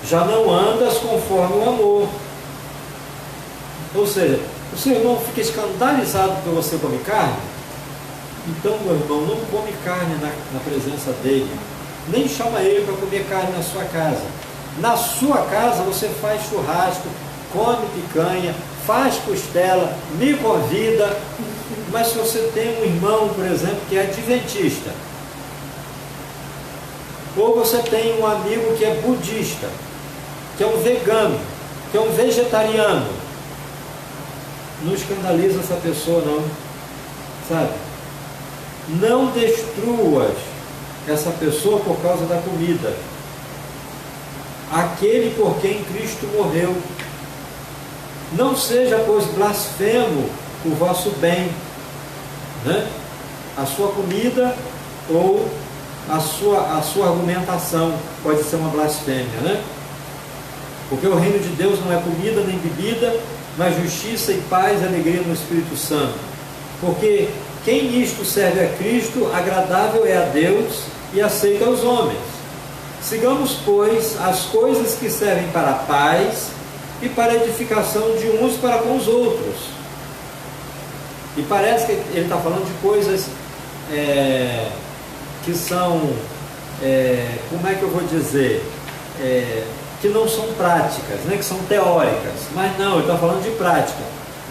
já não andas conforme o amor. Ou seja, o seu irmão fica escandalizado por você comer carne, então, meu irmão, não come carne na presença dele, nem chama ele para comer carne na sua casa. Na sua casa você faz churrasco, come picanha, faz costela, me convida. Mas se você tem um irmão, por exemplo, que é adventista, ou você tem um amigo que é budista, que é um vegano, que é um vegetariano, não escandaliza essa pessoa não, sabe? Não destruas essa pessoa por causa da comida. Aquele por quem Cristo morreu. Não seja, pois, blasfemo o vosso bem, né? A sua comida ou a sua argumentação pode ser uma blasfêmia, né? Porque o reino de Deus não é comida nem bebida, mas justiça e paz e alegria no Espírito Santo. Porque quem nisto serve a Cristo, agradável é a Deus e aceita aos homens. Sigamos, pois, as coisas que servem para a paz e para a edificação de uns para com os outros. E parece que ele está falando de coisas que são, como é que eu vou dizer, que não são práticas, né? Que são teóricas. Mas não, ele está falando de prática.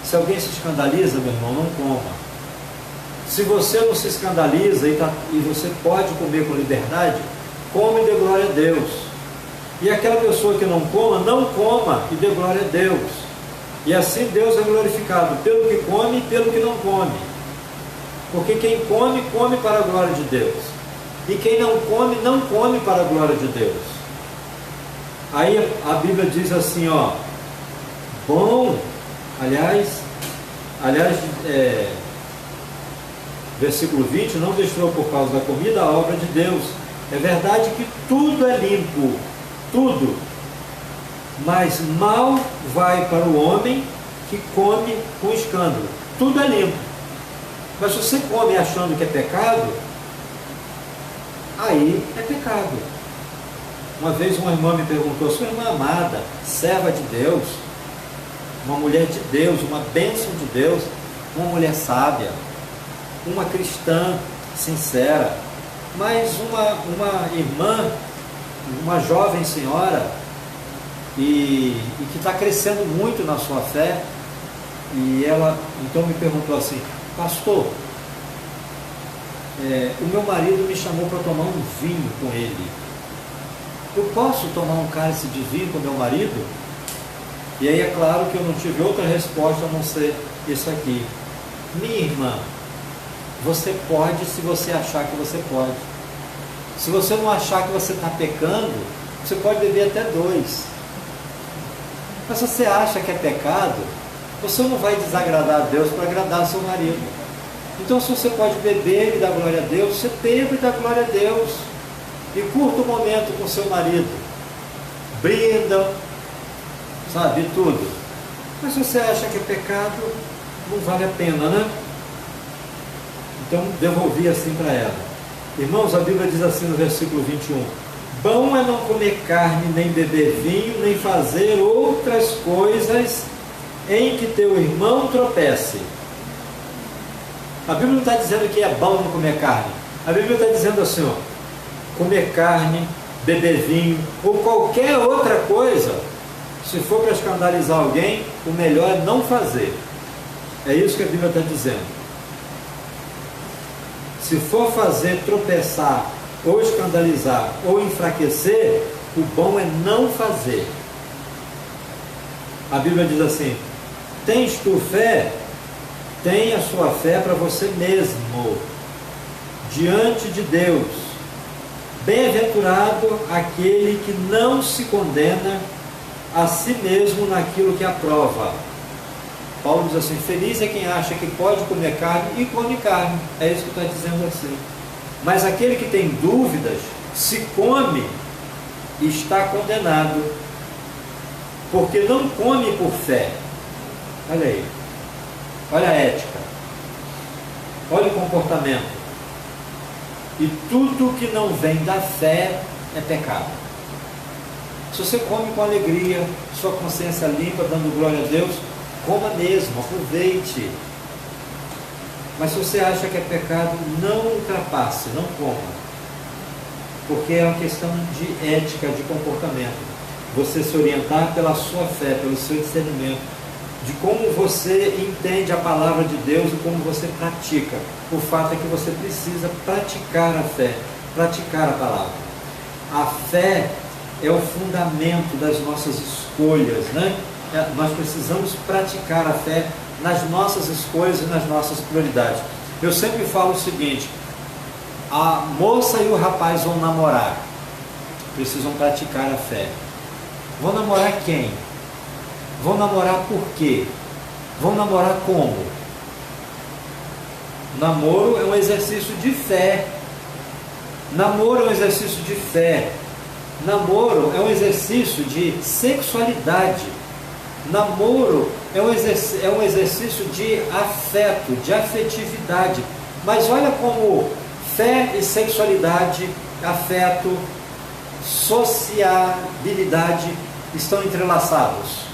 Se alguém se escandaliza, meu irmão, não coma. Se você não se escandaliza e você pode comer com liberdade, come e dê glória a Deus. E aquela pessoa que não coma, não coma e dê glória a Deus. E assim Deus é glorificado pelo que come e pelo que não come. Porque quem come, come para a glória de Deus. E quem não come, não come para a glória de Deus. Aí a Bíblia diz assim, ó, bom, versículo 20, não destruiu por causa da comida a obra de Deus. É verdade que tudo é limpo, tudo, mas mal vai para o homem que come com escândalo. Tudo é limpo, mas se você come achando que é pecado, aí é pecado. Uma vez uma irmã me perguntou, sua irmã amada, serva de Deus, uma mulher de Deus, uma bênção de Deus, uma mulher sábia, uma cristã sincera, mas uma irmã, uma jovem senhora, e que está crescendo muito na sua fé, e ela então me perguntou assim, pastor, o meu marido me chamou para tomar um vinho com ele, eu posso tomar um cálice de vinho com meu marido? E aí é claro que eu não tive outra resposta a não ser isso aqui, minha irmã, você pode se você achar que você pode. Se você não achar que você está pecando, você pode beber até 2. Mas se você acha que é pecado, você não vai desagradar a Deus para agradar seu marido. Então, se você pode beber e dar glória a Deus, você bebe e dá glória a Deus. E curta o momento com seu marido. Brinda, sabe, tudo. Mas se você acha que é pecado, não vale a pena, né? Então devolvi assim para ela. Irmãos, a Bíblia diz assim no versículo 21: bom é não comer carne, nem beber vinho, nem fazer outras coisas em que teu irmão tropece. A Bíblia não está dizendo que é bom não comer carne. A Bíblia está dizendo assim, ó, comer carne, beber vinho ou qualquer outra coisa, se for para escandalizar alguém, o melhor é não fazer. É isso que a Bíblia está dizendo. Se for fazer tropeçar, ou escandalizar, ou enfraquecer, o bom é não fazer. A Bíblia diz assim: tens tu fé? Tenha a sua fé para você mesmo, diante de Deus. Bem-aventurado aquele que não se condena a si mesmo naquilo que aprova. Paulo diz assim: feliz é quem acha que pode comer carne e come carne. É isso que está dizendo assim. Mas aquele que tem dúvidas, se come, está condenado, porque não come por fé. Olha aí, olha a ética, olha o comportamento. E tudo que não vem da fé é pecado. Se você come com alegria, sua consciência limpa, dando glória a Deus, coma mesmo, aproveite. Mas se você acha que é pecado, não ultrapasse, não coma. Porque é uma questão de ética, de comportamento. Você se orientar pela sua fé, pelo seu discernimento, de como você entende a palavra de Deus e como você pratica. O fato é que você precisa praticar a fé, praticar a palavra. A fé é o fundamento das nossas escolhas, né? Nós precisamos praticar a fé nas nossas escolhas e nas nossas prioridades. Eu sempre falo o seguinte: a moça e o rapaz vão namorar, precisam praticar a fé. Vão namorar quem? Vão namorar por quê? Vão namorar como? Namoro é um exercício de fé. Namoro é um exercício de fé. Namoro é um exercício de sexualidade. Namoro é um exercício de afeto, de afetividade. Mas olha como fé e sexualidade, afeto, sociabilidade estão entrelaçados.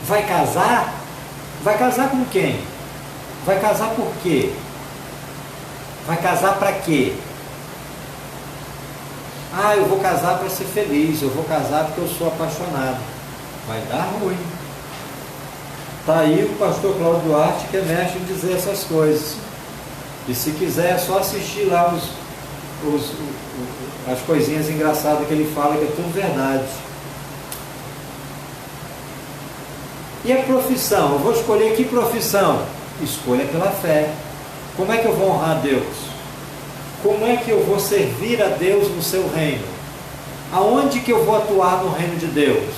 Vai casar? Vai casar com quem? Vai casar por quê? Vai casar para quê? Ah, eu vou casar para ser feliz, eu vou casar porque eu sou apaixonado. Vai dar ruim. Está aí o pastor Cláudio Duarte, que é mestre em dizer essas coisas. E se quiser é só assistir lá as coisinhas engraçadas que ele fala, que é tudo verdade. E a profissão? Eu vou escolher que profissão? Escolha pela fé. Como é que eu vou honrar a Deus? Como é que eu vou servir a Deus no seu reino? Aonde que eu vou atuar no reino de Deus?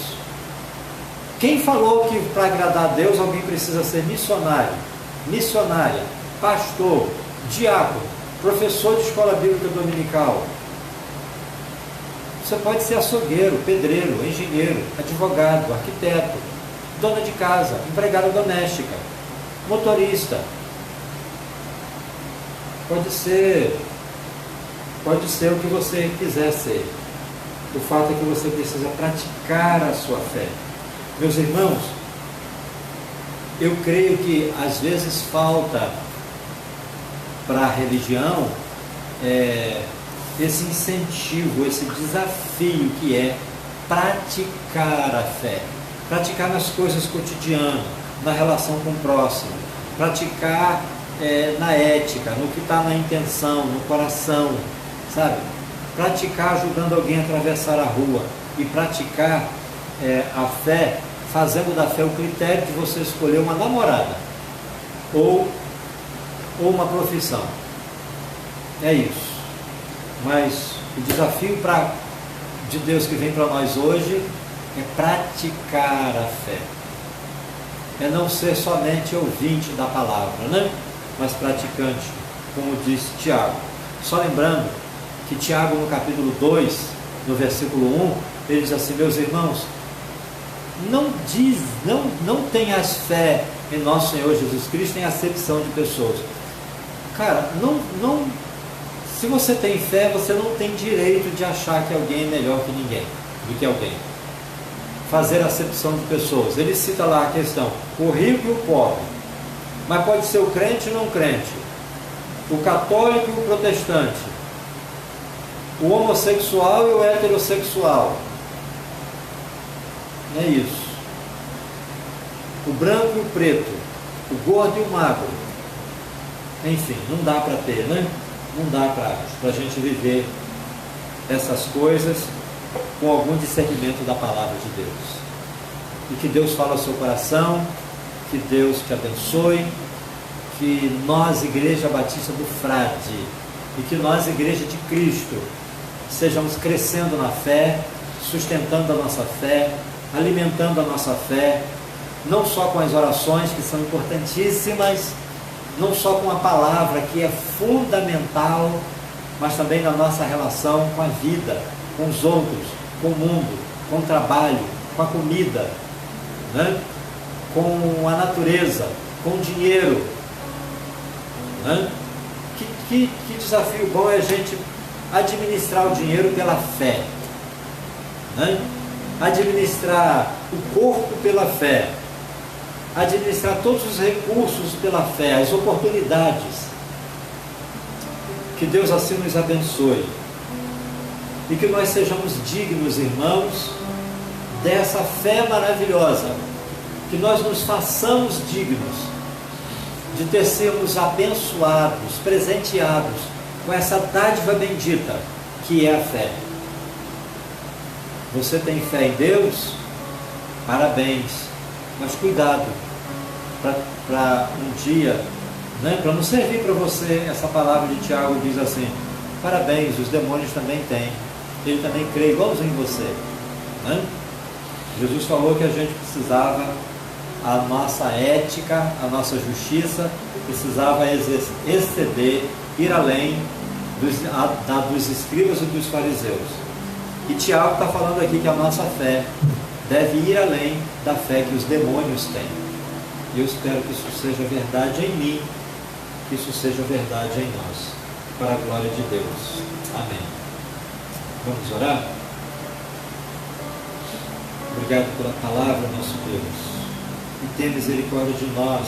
Quem falou que para agradar a Deus alguém precisa ser missionário, missionária, pastor, diácono, professor de escola bíblica dominical? Você pode ser açougueiro, pedreiro, engenheiro, advogado, arquiteto, dona de casa, empregada doméstica, motorista. Pode ser o que você quiser ser. O fato é que você precisa praticar a sua fé. Meus irmãos, eu creio que às vezes falta para a religião esse incentivo, esse desafio que é praticar a fé. Praticar nas coisas cotidianas, na relação com o próximo, praticar na ética, no que está na intenção, no coração, sabe? Praticar ajudando alguém a atravessar a rua e praticar a fé, fazendo da fé o critério de você escolher uma namorada ou uma profissão. É isso. Mas o desafio de Deus que vem para nós hoje é praticar a fé. É não ser somente ouvinte da palavra, né? Mas praticante, como disse Tiago. Só lembrando que Tiago, no capítulo 2, no versículo 1, ele diz assim: meus irmãos, não tenhas fé em nosso Senhor Jesus Cristo em acepção de pessoas. Cara, se você tem fé, você não tem direito de achar que alguém é melhor que ninguém, do que alguém. Fazer acepção de pessoas. Ele cita lá a questão, o rico e o pobre. Mas pode ser o crente e o não crente, o católico e o protestante, o homossexual e o heterossexual. É isso. O branco e o preto, o gordo e o magro. Enfim, não dá para ter, né? Não dá para a gente viver essas coisas com algum discernimento da palavra de Deus. E que Deus fale ao seu coração, que Deus te abençoe, que nós, Igreja Batista do Frade, e que nós, Igreja de Cristo, sejamos crescendo na fé, sustentando a nossa fé, alimentando a nossa fé, não só com as orações, que são importantíssimas, não só com a palavra, que é fundamental, mas também na nossa relação com a vida, com os outros, com o mundo, com o trabalho, com a comida, né? Com a natureza, com o dinheiro. Né? Que desafio bom é a gente administrar o dinheiro pela fé, né? Administrar o corpo pela fé, administrar todos os recursos pela fé, as oportunidades. Que Deus assim nos abençoe e que nós sejamos dignos, irmãos, dessa fé maravilhosa, que nós nos façamos dignos de ter sermos abençoados, presenteados com essa dádiva bendita que é a fé. Você tem fé em Deus? Parabéns, mas cuidado para um dia, né, para não servir para você essa palavra de Tiago, diz assim: parabéns, os demônios também têm, ele também crê igualzinho em você, né? Jesus falou que a gente precisava, a nossa ética, a nossa justiça precisava exceder, ir além dos escribas e dos fariseus. E Tiago está falando aqui que a nossa fé deve ir além da fé que os demônios têm. E eu espero que isso seja verdade em mim, que isso seja verdade em nós, para a glória de Deus. Amém. Vamos orar? Obrigado pela palavra, nosso Deus. E tenha misericórdia de nós,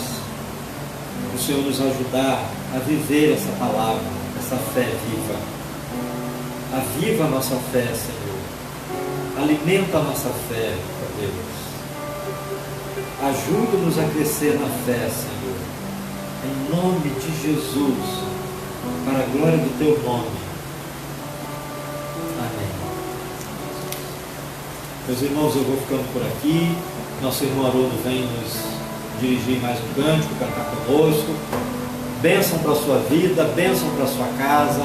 o Senhor nos ajudar a viver essa palavra, essa fé viva. Aviva a nossa fé, Senhor. Alimenta a nossa fé, ó Deus. Ajuda-nos a crescer na fé, Senhor. Em nome de Jesus, para a glória do Teu nome. Amém. Meus irmãos, eu vou ficando por aqui. Nosso irmão Haroldo vem nos dirigir mais um cântico, cantar conosco. Bênção para a sua vida, bênção para a sua casa.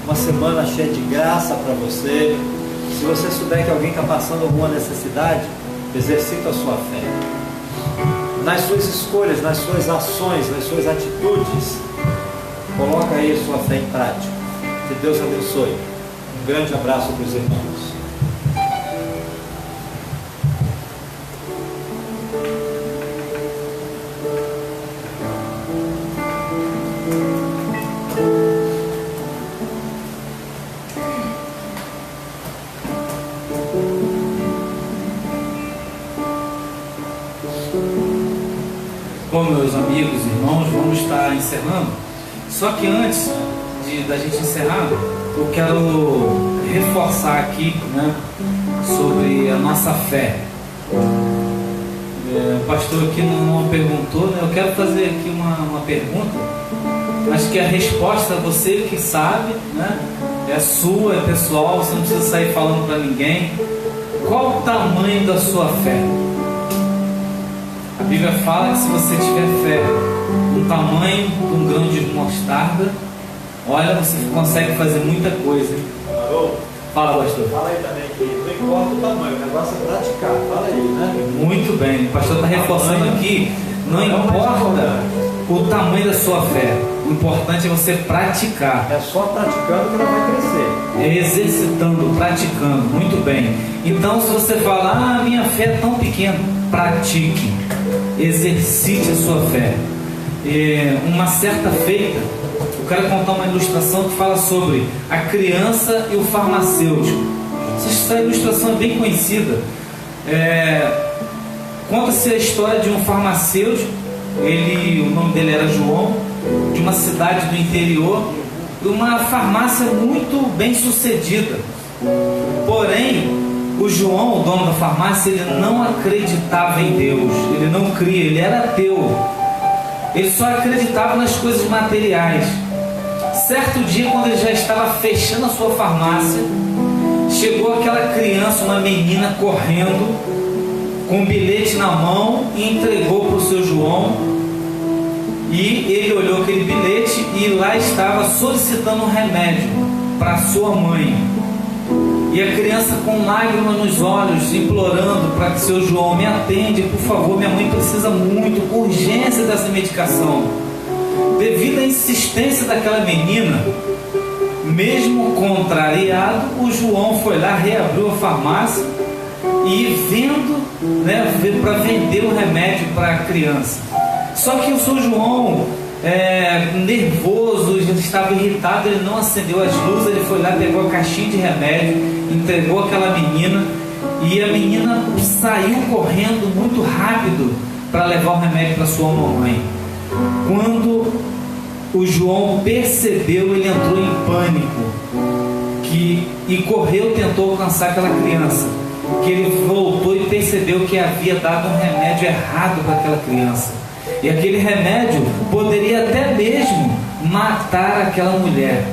Uma semana cheia de graça para você. Se você souber que alguém está passando alguma necessidade, exercita a sua fé. Nas suas escolhas, nas suas ações, nas suas atitudes, coloca aí a sua fé em prática. Que Deus abençoe. Um grande abraço para os irmãos. Bom, meus amigos, irmãos, vamos estar encerrando. Só que antes da gente encerrar, eu quero reforçar aqui, né, sobre a nossa fé. O pastor aqui não perguntou, né? Eu quero fazer aqui uma pergunta. Acho que a resposta, você que sabe, né, é sua, é pessoal, você não precisa sair falando para ninguém. Qual o tamanho da sua fé? A Bíblia fala que se você tiver fé no tamanho de um grão de mostarda, olha, você consegue fazer muita coisa. Fala, pastor. Fala aí também que não importa o tamanho, o negócio é praticar. Fala aí, né? Muito bem, o pastor está reforçando aqui. Não importa o tamanho da sua fé, o importante é você praticar. É só praticando que ela vai crescer. É exercitando praticando. Muito bem. Então, se você fala, minha fé é tão pequena, pratique, exercite a sua fé. Uma certa feita, eu quero contar uma ilustração que fala sobre a criança e o farmacêutico. Essa ilustração é bem conhecida. Conta-se a história de um farmacêutico. O nome dele era João, de uma cidade do interior, de uma farmácia muito bem sucedida. Porém, o João, o dono da farmácia, ele não acreditava em Deus, ele não cria, ele era ateu, ele só acreditava nas coisas materiais. Certo dia, quando ele já estava fechando a sua farmácia, chegou aquela criança, uma menina, correndo com um bilhete na mão e entregou para o seu João. E ele olhou aquele bilhete e lá estava solicitando um remédio para sua mãe. E a criança, com lágrimas nos olhos, implorando para que seu João me atende, por favor, minha mãe precisa muito, com urgência dessa medicação. Devido à insistência daquela menina, mesmo contrariado, o João foi lá, reabriu a farmácia e para vender o remédio para a criança. Só que o seu João, nervoso, já estava irritado, ele não acendeu as luzes, ele foi lá, pegou a caixinha de remédio, entregou aquela menina, e a menina saiu correndo muito rápido para levar o remédio para sua mamãe. Quando o João percebeu, ele entrou em pânico e correu, tentou alcançar aquela criança, que ele voltou e percebeu que havia dado um remédio errado para aquela criança, e aquele remédio poderia até mesmo matar aquela mulher.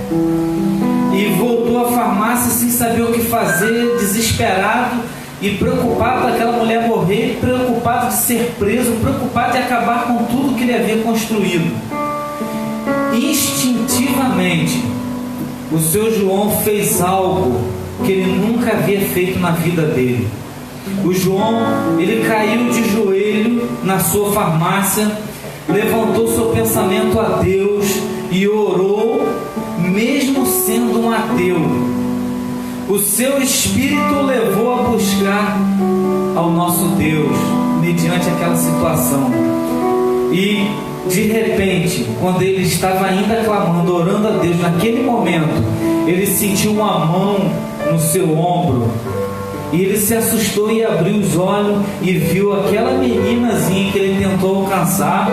E voltou à farmácia sem saber o que fazer, desesperado e preocupado daquela mulher morrer, preocupado de ser preso, preocupado de acabar com tudo que ele havia construído. Instintivamente, o seu João fez algo que ele nunca havia feito na vida dele. O João, ele caiu de joelho na sua farmácia, levantou seu pensamento a Deus e orou, mesmo sendo um ateu. O seu espírito o levou a buscar ao nosso Deus mediante aquela situação. E de repente, quando ele estava ainda clamando, orando a Deus, naquele momento ele sentiu uma mão no seu ombro, e ele se assustou e abriu os olhos e viu aquela meninazinha que ele tentou alcançar,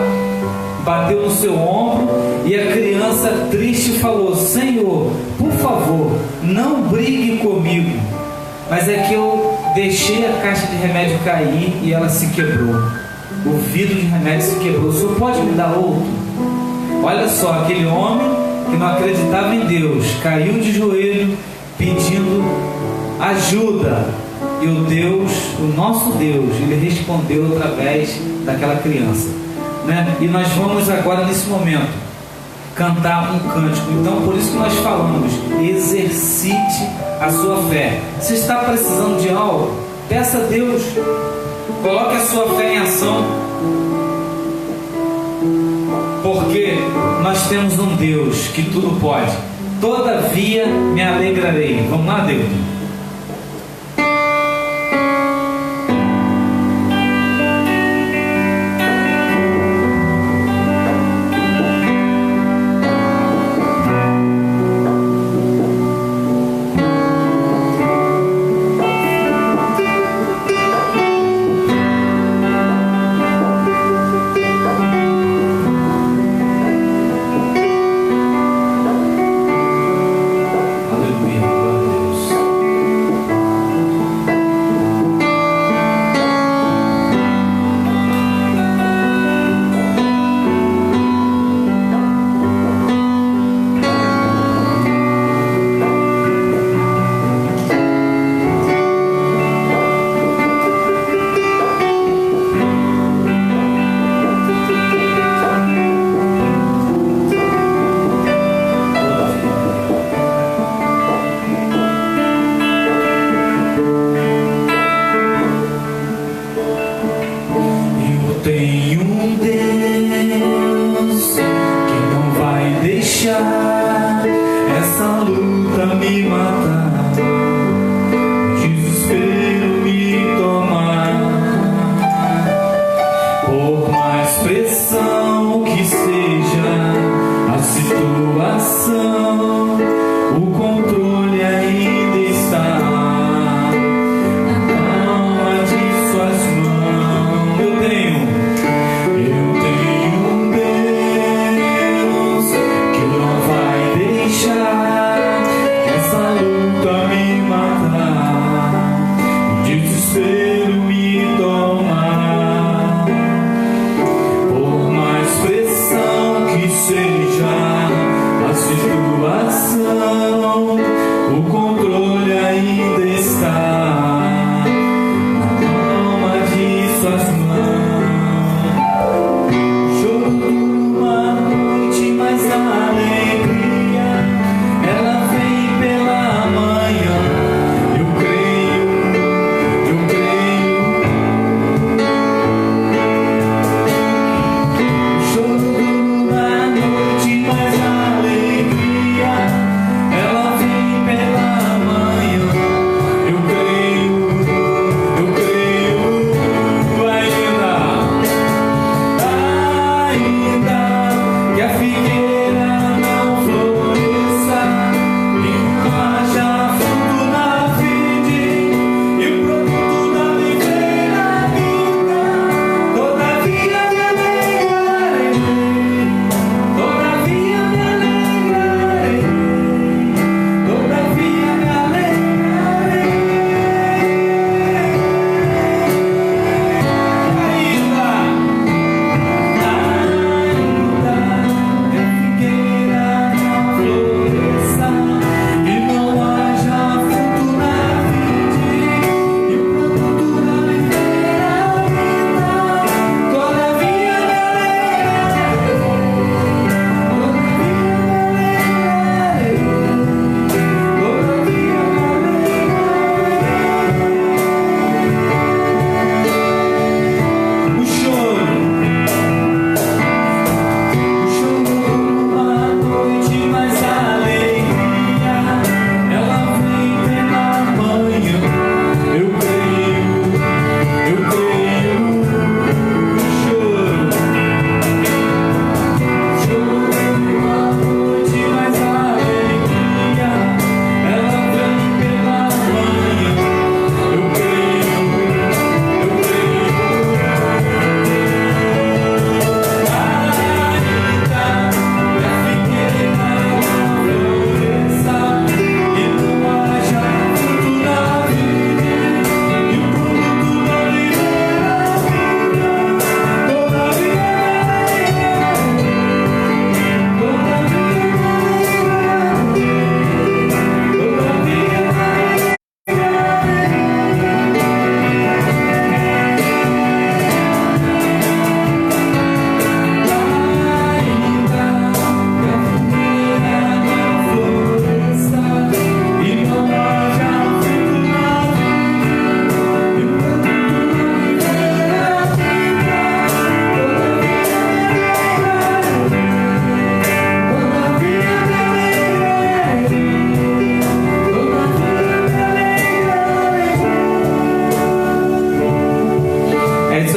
bateu no seu ombro, e a criança triste falou: Senhor, por favor, não brigue comigo, mas é que eu deixei a caixa de remédio cair e ela se quebrou, o vidro de remédio se quebrou, o senhor pode me dar outro? Olha só, aquele homem que não acreditava em Deus caiu de joelho pedindo ajuda, e o nosso Deus, ele respondeu através daquela criança, né? E nós vamos agora, nesse momento, cantar um cântico. Então, por isso que nós falamos, exercite a sua fé. Se está precisando de algo, peça a Deus, coloque a sua fé em ação, porque nós temos um Deus que tudo pode. Todavia me alegrarei. Vamos lá, Deus.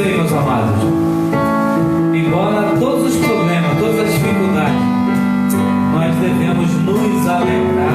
aí, meus amados. Embora todos os problemas, todas as dificuldades, nós devemos nos alegrar